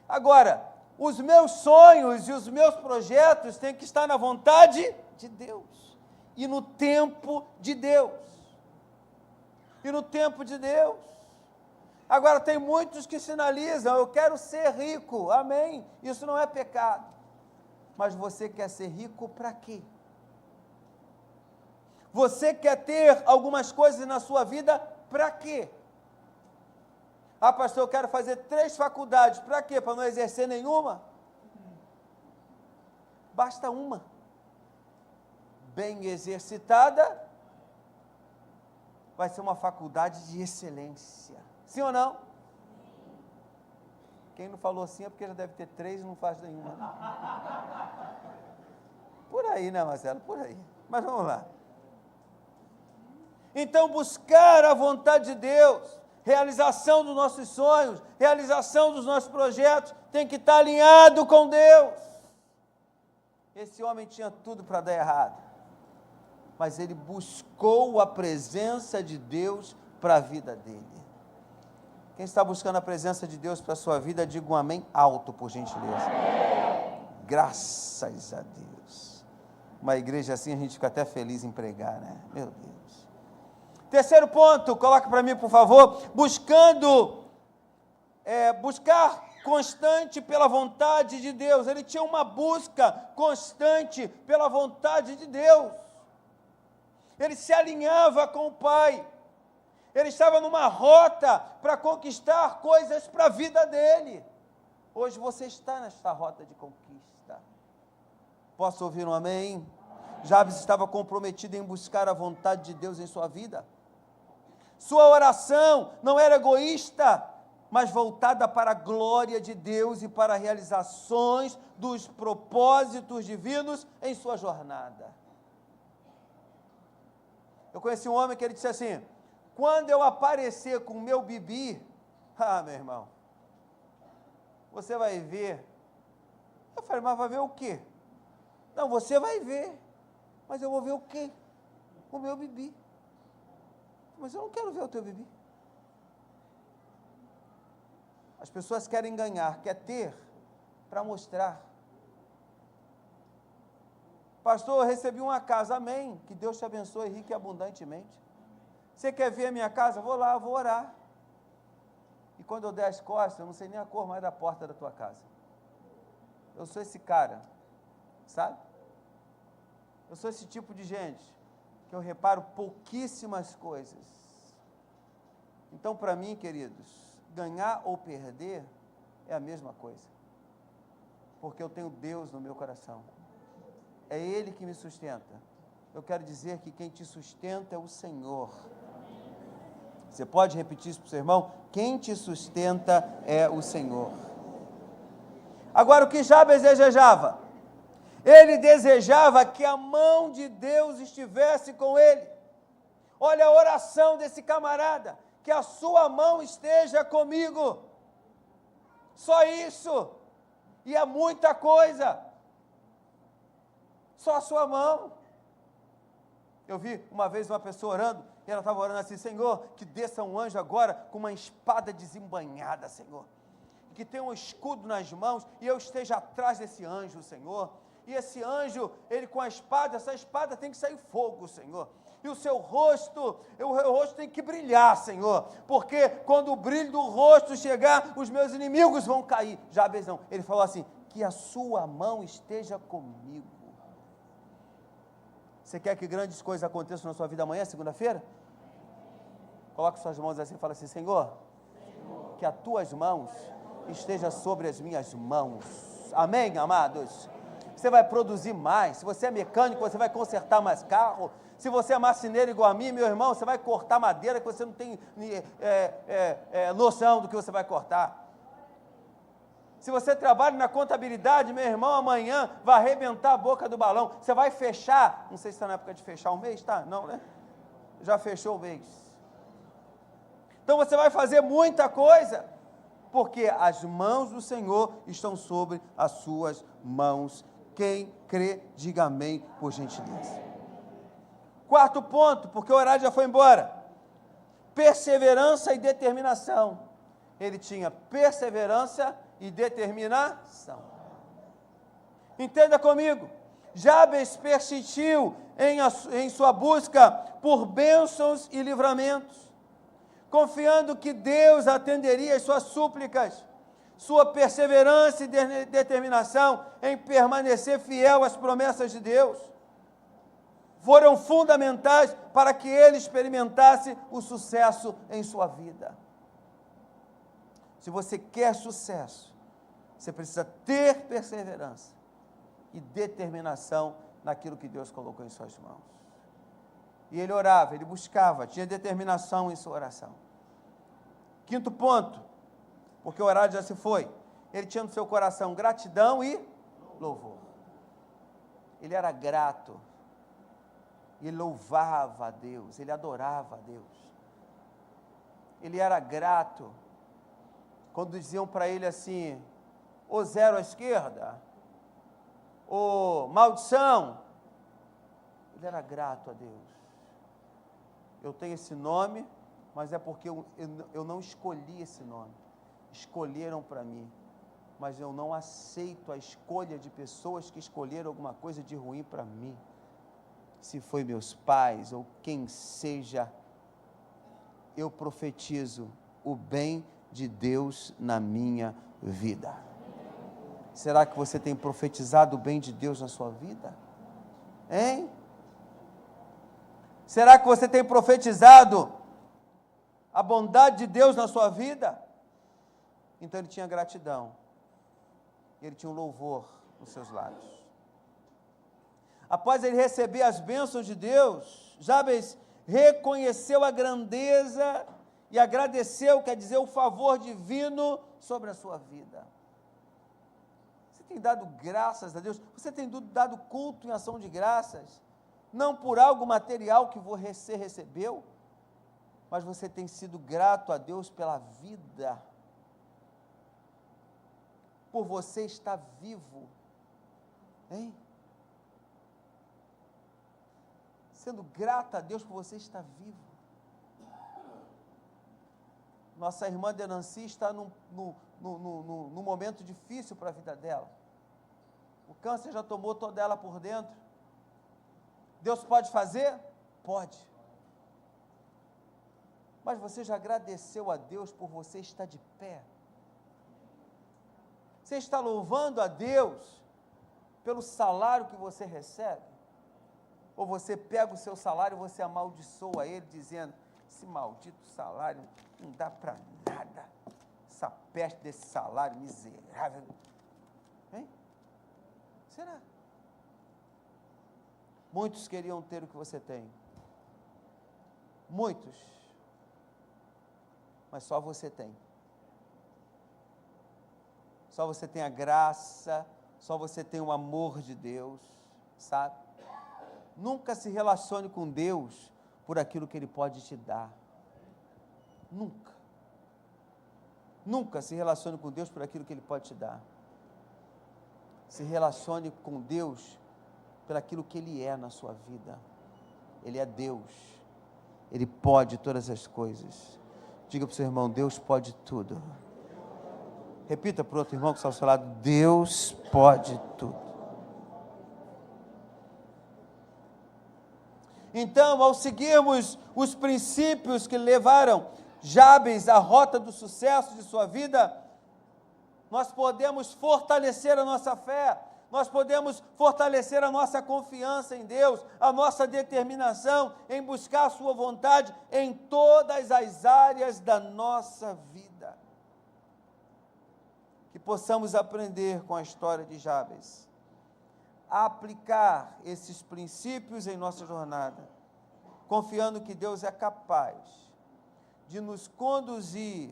Agora, os meus sonhos e os meus projetos têm que estar na vontade de Deus e no tempo de Deus. E no tempo de Deus. Agora, tem muitos que sinalizam, eu quero ser rico, amém, isso não é pecado. Mas você quer ser rico para quê? Você quer ter algumas coisas na sua vida para quê? Ah, pastor, eu quero fazer 3 faculdades, para quê? Para não exercer nenhuma? Basta uma. Bem exercitada, vai ser uma faculdade de excelência. Sim ou não? Quem não falou sim é porque já deve ter 3 e não faz nenhuma. Por aí, né, Marcelo? Por aí. Mas vamos lá. Então, buscar a vontade de Deus, realização dos nossos sonhos, realização dos nossos projetos, tem que estar alinhado com Deus. Esse homem tinha tudo para dar errado, mas ele buscou a presença de Deus para a vida dele. Quem está buscando a presença de Deus para a sua vida, diga um amém alto, por gentileza. Amém. Graças a Deus. Uma igreja assim, a gente fica até feliz em pregar, né? Meu Deus. Terceiro ponto, coloca para mim, por favor. Buscar constante pela vontade de Deus. Ele tinha uma busca constante pela vontade de Deus. Ele se alinhava com o Pai. Ele estava numa rota para conquistar coisas para a vida dele. Hoje você está nesta rota de conquista. Posso ouvir um amém? Jabes estava comprometido em buscar a vontade de Deus em sua vida. Sua oração não era egoísta, mas voltada para a glória de Deus e para realizações dos propósitos divinos em sua jornada. Eu conheci um homem que ele disse assim, quando eu aparecer com o meu bibi, meu irmão, você vai ver. Eu falei, mas vai ver o quê? Não, você vai ver, mas eu vou ver o quê? O meu bibi. Mas eu não quero ver o teu bibi. As pessoas querem ganhar, quer ter, para mostrar. Pastor, eu recebi uma casa, amém, que Deus te abençoe rico e abundantemente. Você quer ver a minha casa? Vou lá, vou orar. E quando eu der as costas, eu não sei nem a cor mais da porta da tua casa. Eu sou esse cara, sabe? Eu sou esse tipo de gente, que eu reparo pouquíssimas coisas. Então, para mim, queridos, ganhar ou perder é a mesma coisa. Porque eu tenho Deus no meu coração. É Ele que me sustenta. Eu quero dizer que quem te sustenta é o Senhor. Você pode repetir isso para o seu irmão? Quem te sustenta é o Senhor. Agora, o que Jabes desejava? Ele desejava que a mão de Deus estivesse com ele. Olha a oração desse camarada, que a sua mão esteja comigo. Só isso. E é muita coisa. Só a sua mão. Eu vi uma vez uma pessoa orando, e ela estava orando assim, Senhor, que desça um anjo agora com uma espada desembainhada, Senhor. Que tenha um escudo nas mãos, e eu esteja atrás desse anjo, Senhor. E esse anjo, ele com a espada, essa espada tem que sair fogo, Senhor. E o seu rosto, o rosto tem que brilhar, Senhor. Porque quando o brilho do rosto chegar, os meus inimigos vão cair. Jabes não, ele falou assim, que a sua mão esteja comigo. Você quer que grandes coisas aconteçam na sua vida amanhã, segunda-feira? Coloque suas mãos assim e fala assim: Senhor, que as tuas mãos estejam sobre as minhas mãos. Amém, amados? Você vai produzir mais. Se você é mecânico, você vai consertar mais carro. Se você é marceneiro igual a mim, meu irmão, você vai cortar madeira que você não tem noção do que você vai cortar. Se você trabalha na contabilidade, meu irmão, amanhã vai arrebentar a boca do balão. Você vai fechar, não sei se está na época de fechar o mês, tá? Não, né? Já fechou o mês. Então você vai fazer muita coisa, porque as mãos do Senhor estão sobre as suas mãos. Quem crê, diga amém, por gentileza. Quarto ponto, porque o horário já foi embora. Perseverança e determinação. Ele tinha perseverança e determinação. Entenda comigo. Jabes persistiu em sua busca por bênçãos e livramentos, confiando que Deus atenderia as suas súplicas. Sua perseverança e determinação em permanecer fiel às promessas de Deus foram fundamentais para que ele experimentasse o sucesso em sua vida. Se você quer sucesso, você precisa ter perseverança e determinação naquilo que Deus colocou em suas mãos. E ele orava, ele buscava, tinha determinação em sua oração. Quinto ponto, porque o horário já se foi, ele tinha no seu coração gratidão e louvor. Ele era grato, ele louvava a Deus, ele adorava a Deus. Ele era grato, quando diziam para ele assim: ô zero à esquerda, ô maldição, ele era grato a Deus. Eu tenho esse nome, mas é porque eu não escolhi esse nome, escolheram para mim, mas eu não aceito a escolha de pessoas que escolheram alguma coisa de ruim para mim. Se foi meus pais ou quem seja, eu profetizo o bem de Deus na minha vida. Será que você tem profetizado o bem de Deus na sua vida? Hein? Será que você tem profetizado a bondade de Deus na sua vida? Então ele tinha gratidão, ele tinha um louvor nos seus lábios. Após ele receber as bênçãos de Deus, Jabes reconheceu a grandeza e agradeceu, quer dizer, o favor divino sobre a sua vida. Você tem dado graças a Deus? Você tem dado culto em ação de graças? Não por algo material que você recebeu, mas você tem sido grato a Deus pela vida, por você estar vivo, hein? Sendo grato a Deus por você estar vivo. Nossa irmã Denancy está num momento difícil para a vida dela. O câncer já tomou toda ela por dentro. Deus pode fazer? Pode. Mas você já agradeceu a Deus por você estar de pé? Você está louvando a Deus pelo salário que você recebe? Ou você pega o seu salário e você amaldiçoa ele, dizendo: esse maldito salário não dá para nada, essa peste desse salário miserável. Hein? Será? Muitos queriam ter o que você tem. Muitos. Mas só você tem. Só você tem a graça, só você tem o amor de Deus, sabe? Nunca se relacione com Deus por aquilo que Ele pode te dar. Nunca. Nunca se relacione com Deus por aquilo que Ele pode te dar. Se relacione com Deus por aquilo que Ele é na sua vida. Ele é Deus. Ele pode todas as coisas. Diga para o seu irmão: Deus pode tudo. Repita para o outro irmão que está ao seu lado: Deus pode tudo. Então, ao seguirmos os princípios que levaram Jabes à rota do sucesso de sua vida, nós podemos fortalecer a nossa fé, nós podemos fortalecer a nossa confiança em Deus, a nossa determinação em buscar a sua vontade em todas as áreas da nossa vida. Que possamos aprender com a história de Jabes, a aplicar esses princípios em nossa jornada, confiando que Deus é capaz de nos conduzir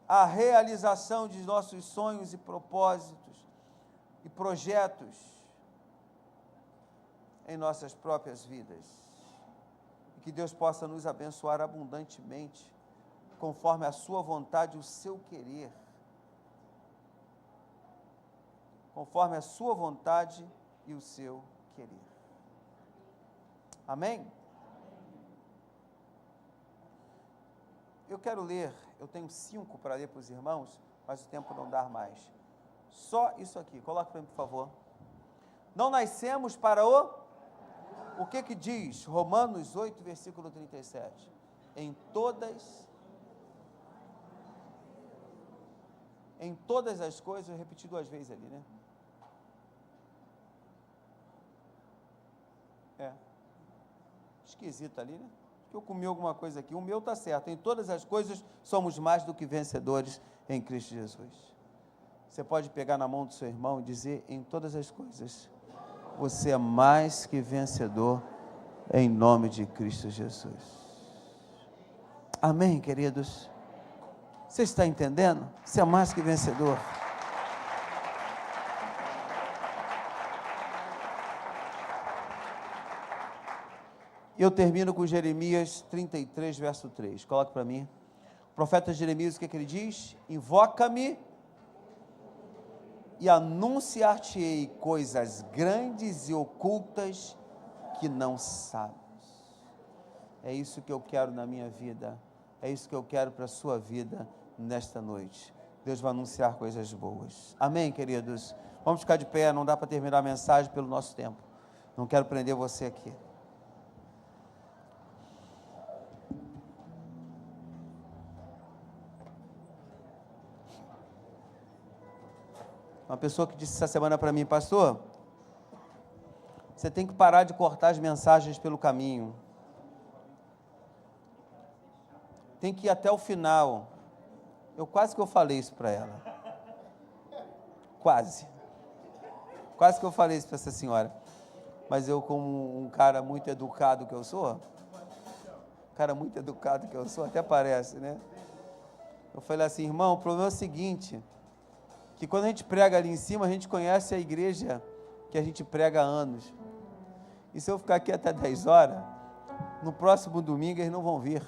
à realização de nossos sonhos e propósitos e projetos em nossas próprias vidas. E que Deus possa nos abençoar abundantemente, conforme a sua vontade e o seu querer. Conforme a sua vontade e o seu querer. Amém? Eu quero ler, eu tenho 5 para ler para os irmãos, mas o tempo não dá mais. Só isso aqui, coloca para mim, por favor. Não nascemos para o que diz? Romanos 8, versículo 37. Em todas as coisas, eu repeti 2 vezes ali, né? Esquisito ali, né? Eu comi alguma coisa aqui, o meu está certo. Em todas as coisas, somos mais do que vencedores em Cristo Jesus. Você pode pegar na mão do seu irmão e dizer, em todas as coisas, você é mais que vencedor em nome de Cristo Jesus. Amém, queridos? Você está entendendo? Você é mais que vencedor. Eu termino com Jeremias 33, verso 3. Coloque para mim. O profeta Jeremias, o que ele diz? Invoca-me e anunciar-te-ei coisas grandes e ocultas que não sabes. É isso que eu quero na minha vida. É isso que eu quero para a sua vida nesta noite. Deus vai anunciar coisas boas. Amém, queridos? Vamos ficar de pé, não dá para terminar a mensagem pelo nosso tempo. Não quero prender você aqui. Uma pessoa que disse essa semana para mim, pastor, você tem que parar de cortar as mensagens pelo caminho. Tem que ir até o final. Quase que eu falei isso para ela. Quase que eu falei isso para essa senhora. Mas eu, como um cara muito educado que eu sou, até parece, né? Eu falei assim, irmão, o problema é o seguinte, que quando a gente prega ali em cima, a gente conhece a igreja que a gente prega há anos. E se eu ficar aqui até 10 horas, no próximo domingo eles não vão vir.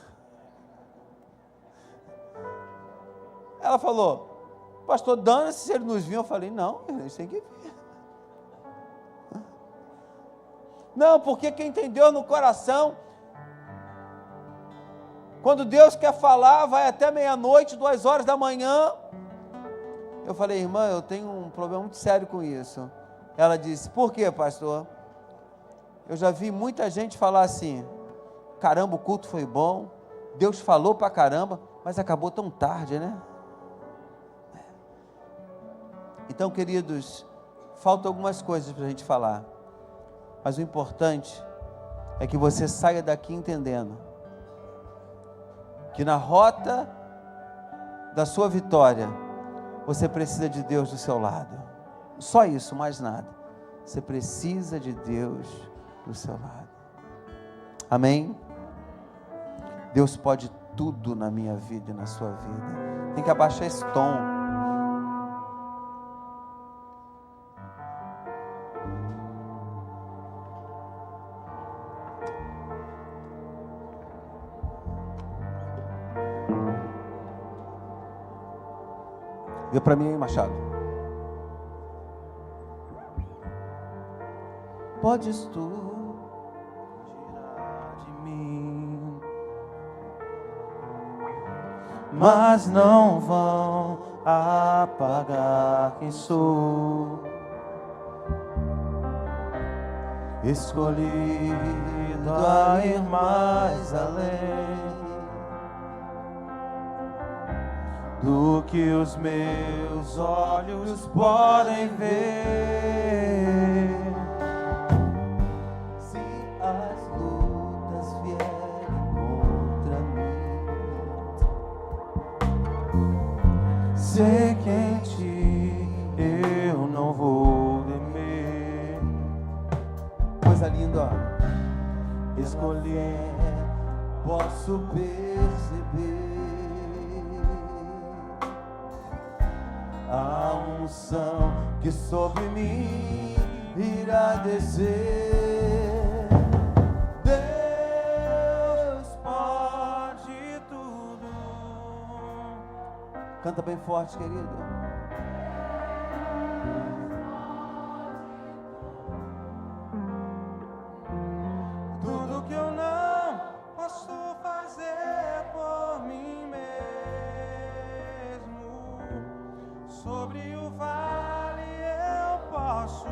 Ela falou, pastor, dane-se se ele nos viu. Eu falei, não, eles têm que vir. Não, porque quem tem Deus no coração, quando Deus quer falar, vai até meia-noite, 2 horas da manhã. Eu falei, irmã, eu tenho um problema muito sério com isso. Ela disse, por quê, pastor? Eu já vi muita gente falar assim, caramba, o culto foi bom, Deus falou pra caramba, mas acabou tão tarde, né? Então, queridos, faltam algumas coisas para a gente falar, mas o importante é que você saia daqui entendendo que na rota da sua vitória, você precisa de Deus do seu lado. Só isso, mais nada. Você precisa de Deus do seu lado. Amém? Deus pode tudo na minha vida e na sua vida. Tem que abaixar esse tom. Vê para mim aí, Machado. Podes tu tirar de mim, mas não vão apagar quem sou. Escolhido a ir mais além. do que os meus olhos podem ver. Se as lutas vierem contra mim, Sei que em ti eu não vou temer. coisa linda, ó. Escolhi, Posso perceber a unção que sobre mim irá descer. Deus pode tudo. Canta bem forte, querido. Tudo que eu não posso fazer por mim mesmo, sobre o vale eu posso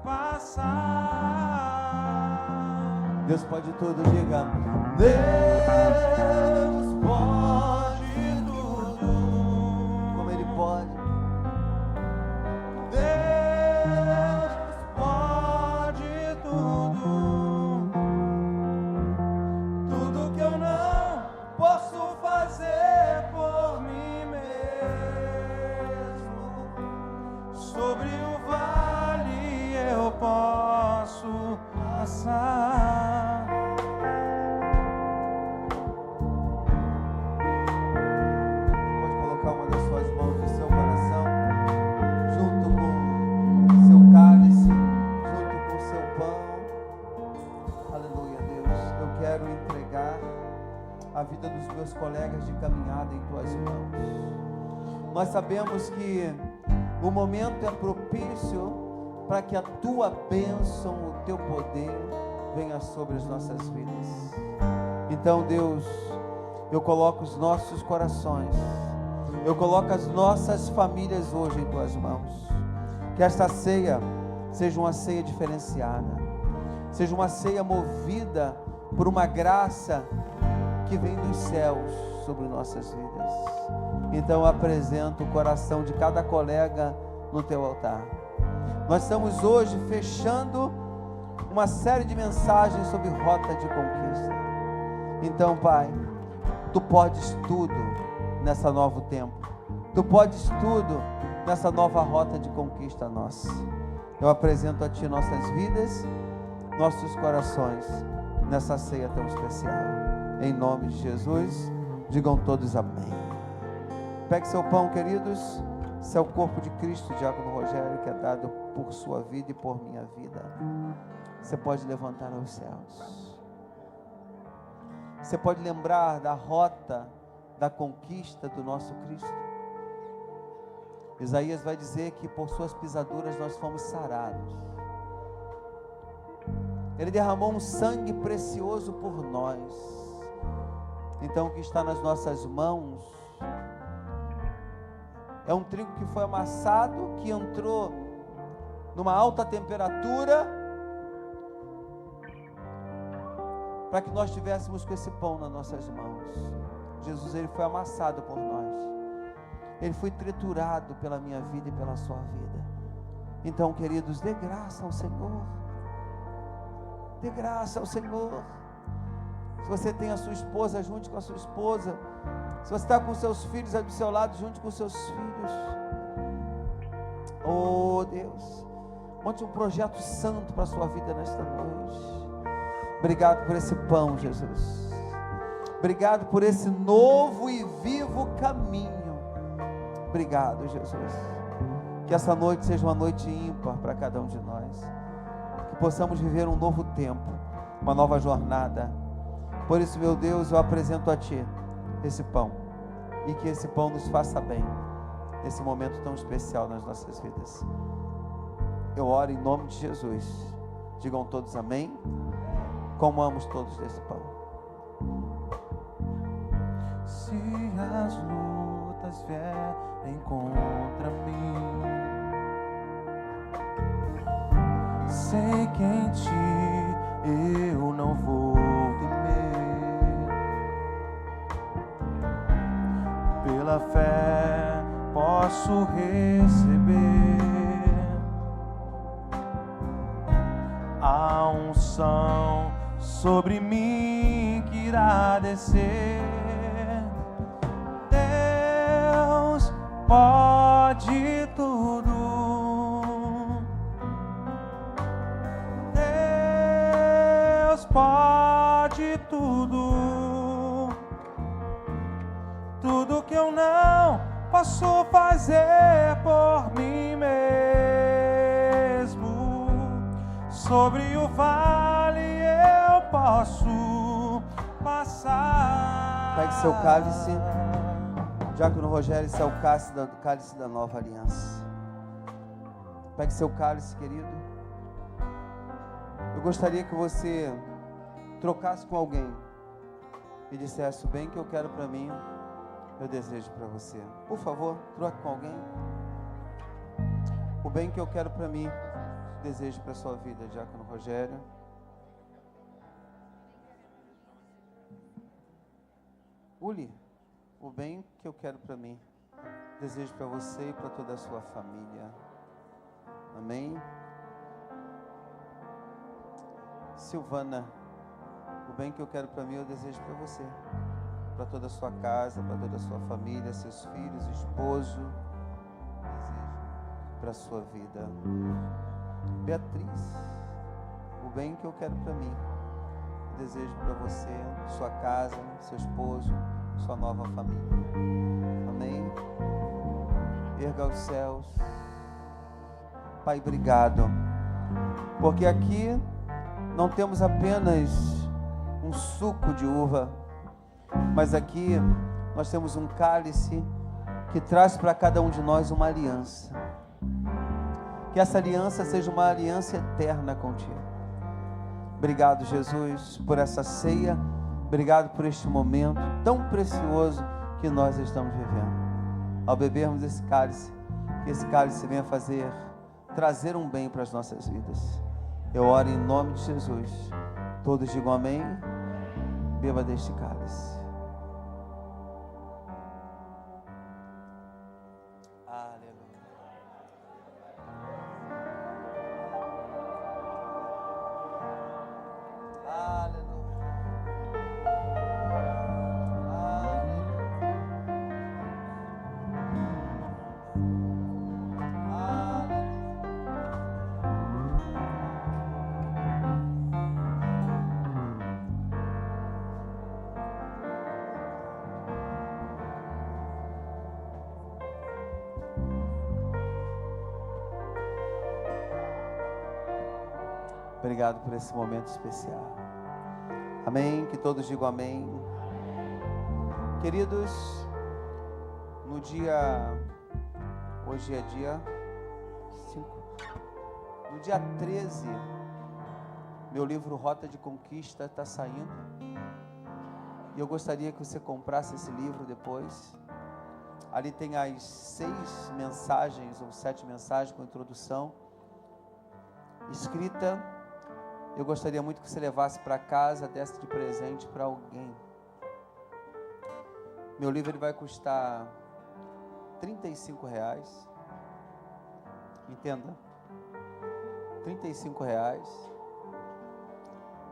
passar. Deus pode tudo, diga. Deus pode tudo. Como Ele pode. Deus pode tudo. Tudo que eu não posso fazer por mim mesmo, sobre o vale eu posso passar. Pode colocar uma das suas mãos no seu coração, junto com seu cálice, junto com seu pão. Aleluia, Deus. Eu quero entregar a vida dos meus colegas de caminhada em tuas mãos. Nós sabemos que o momento é propício para que a tua bênção, o teu poder venha sobre as nossas vidas. Então, Deus, eu coloco os nossos corações, eu coloco as nossas famílias hoje em tuas mãos. Que esta ceia seja uma ceia diferenciada, seja uma ceia movida por uma graça que vem dos céus sobre nossas vidas. Então eu apresento o coração de cada colega no teu altar. Nós estamos hoje fechando uma série de mensagens sobre rota de conquista. Então, Pai, Tu podes tudo nessa novo tempo. Tu podes tudo nessa nova rota de conquista nossa. Eu apresento a Ti nossas vidas, nossos corações, nessa ceia tão especial. Em nome de Jesus, digam todos amém. Pegue seu pão, queridos. Esse é o corpo de Cristo, Diácono Rogério, que é dado por sua vida e por minha vida. Você pode levantar aos céus. Você pode lembrar da rota da conquista do nosso Cristo. Isaías vai dizer que por suas pisaduras nós fomos sarados. Ele derramou um sangue precioso por nós. Então o que está nas nossas mãos é um trigo que foi amassado, que entrou numa alta temperatura, para que nós tivéssemos com esse pão nas nossas mãos. Jesus, Ele foi amassado por nós. Ele foi triturado pela minha vida e pela sua vida. Então, queridos, dê graça ao Senhor. Dê graça ao Senhor. Se você tem a sua esposa, junte com a sua esposa. Se você está com seus filhos aí do seu lado, junte com seus filhos. Oh Deus, monte um projeto santo para a sua vida nesta noite. Obrigado por esse pão, Jesus. Obrigado por esse novo e vivo caminho. Obrigado, Jesus. Que essa noite seja uma noite ímpar para cada um de nós. Que possamos viver um novo tempo, uma nova jornada. Por isso, meu Deus, eu apresento a Ti esse pão. E que esse pão nos faça bem nesse momento tão especial nas nossas vidas. Eu oro em nome de Jesus. Digam todos amém. Comamos todos desse pão. Se as lutas vierem contra mim, sei que em Ti eu não vou temer. Pela pela fé posso receber a unção sobre mim que irá descer. Deus pode tudo. Deus pode tudo. Tudo que eu não posso fazer por mim mesmo. Sobre o vale eu posso passar. Pegue seu cálice. Diácono Rogério, esse é o cálice da nova aliança. Pegue seu cálice, querido. Eu gostaria que você trocasse com alguém e dissesse: o bem que eu quero para mim, eu desejo para você. Por favor, troque com alguém. O bem que eu quero para mim, desejo para a sua vida, Diácono Rogério. Uli, o bem que eu quero para mim, desejo para você e para toda a sua família. Amém? Silvana, o bem que eu quero para mim, eu desejo para você, para toda a sua casa, para toda a sua família, seus filhos, esposo. Desejo para a sua vida. Beatriz, o bem que eu quero para mim, eu desejo para você, sua casa, seu esposo, sua nova família. Amém? Erga os céus. Pai, obrigado, porque aqui não temos apenas um suco de uva, mas aqui nós temos um cálice que traz para cada um de nós uma aliança. Que essa aliança seja uma aliança eterna contigo. Obrigado, Jesus, por essa ceia. Obrigado por este momento tão precioso que nós estamos vivendo. Ao bebermos esse cálice, que esse cálice venha trazer um bem para as nossas vidas. Eu oro em nome de Jesus. Todos digam amém. Beba deste cálice. Obrigado por esse momento especial. Amém? Que todos digam amém. Queridos, hoje é dia 5. No dia 13, meu livro Rota de Conquista está saindo. E eu gostaria que você comprasse esse livro depois. Ali tem as 6 mensagens ou 7 mensagens com introdução escrita. Eu gostaria muito que você levasse para casa, desse de presente para alguém. Meu livro ele vai custar R$35. Entenda? R$35.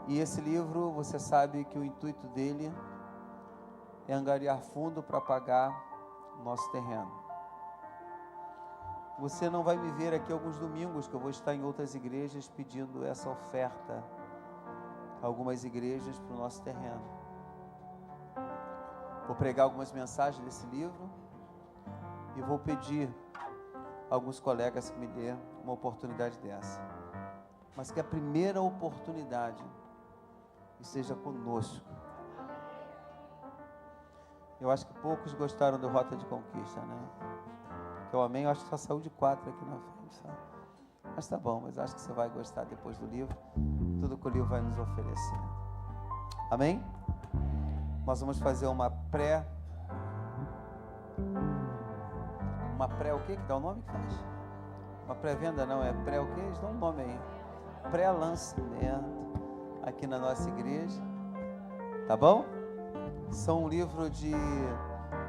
E esse livro, você sabe que o intuito dele é angariar fundo para pagar o nosso terreno. Você não vai me ver aqui alguns domingos, que eu vou estar em outras igrejas pedindo essa oferta a algumas igrejas para o nosso terreno. Vou pregar algumas mensagens desse livro e vou pedir a alguns colegas que me dê uma oportunidade dessa. Mas que a primeira oportunidade esteja conosco. Eu acho que poucos gostaram do Rota de Conquista, né? Que o amém, eu acho que só saiu de 4 aqui na frente, sabe? Mas tá bom, mas acho que você vai gostar depois do livro, tudo que o livro vai nos oferecer. Amém? Nós vamos fazer uma pré o quê? Que dá o nome que faz? Uma pré-venda não, é pré o quê? Eles dão um nome aí. Pré-lançamento aqui na nossa igreja. Tá bom? São um livro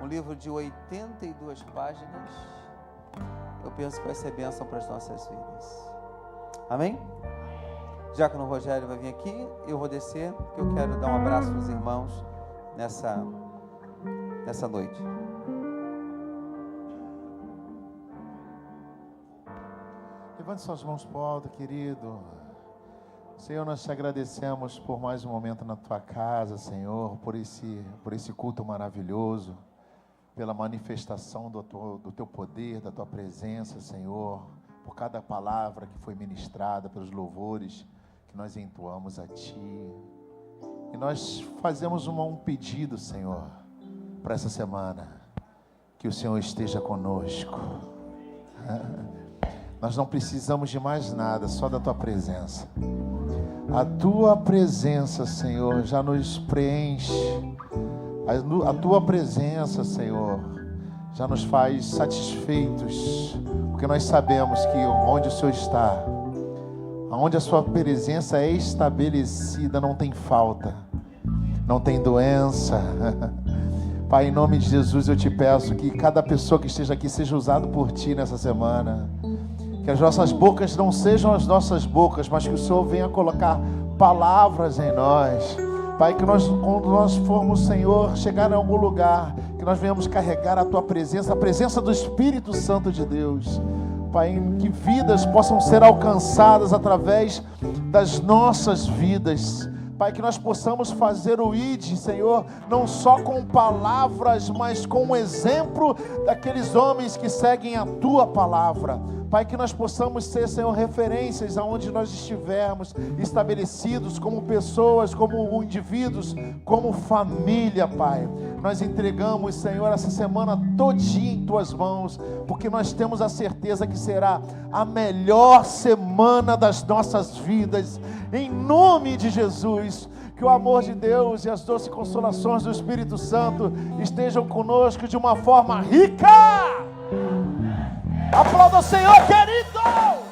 Um livro de 82 páginas. Eu penso que vai ser bênção para as nossas vidas. Amém? Diácono Rogério vai vir aqui, eu vou descer, porque eu quero dar um abraço nos irmãos nessa noite. Levante suas mãos para o alto, querido. Senhor, nós te agradecemos por mais um momento na tua casa, Senhor, por esse culto maravilhoso, pela manifestação do teu poder, da tua presença, Senhor, por cada palavra que foi ministrada, pelos louvores que nós entoamos a Ti. E nós fazemos um pedido, Senhor, para essa semana, que o Senhor esteja conosco. Nós não precisamos de mais nada, só da tua presença. A tua presença, Senhor, já nos preenche. A tua presença, Senhor, já nos faz satisfeitos, porque nós sabemos que onde o Senhor está, onde a sua presença é estabelecida, não tem falta, não tem doença. Pai, em nome de Jesus, eu te peço que cada pessoa que esteja aqui seja usado por Ti nessa semana. Que as nossas bocas não sejam as nossas bocas, mas que o Senhor venha colocar palavras em nós. Pai, que quando nós formos, Senhor, chegar em algum lugar, que nós venhamos carregar a Tua presença, a presença do Espírito Santo de Deus. Pai, que vidas possam ser alcançadas através das nossas vidas. Pai, que nós possamos fazer o ID, Senhor, não só com palavras, mas com o exemplo daqueles homens que seguem a Tua palavra. Pai, que nós possamos ser, Senhor, referências aonde nós estivermos estabelecidos como pessoas, como indivíduos, como família, Pai. Nós entregamos, Senhor, essa semana todinha em Tuas mãos, porque nós temos a certeza que será a melhor semana das nossas vidas. Em nome de Jesus, que o amor de Deus e as doces consolações do Espírito Santo estejam conosco de uma forma rica. Aplauda o Senhor, querido!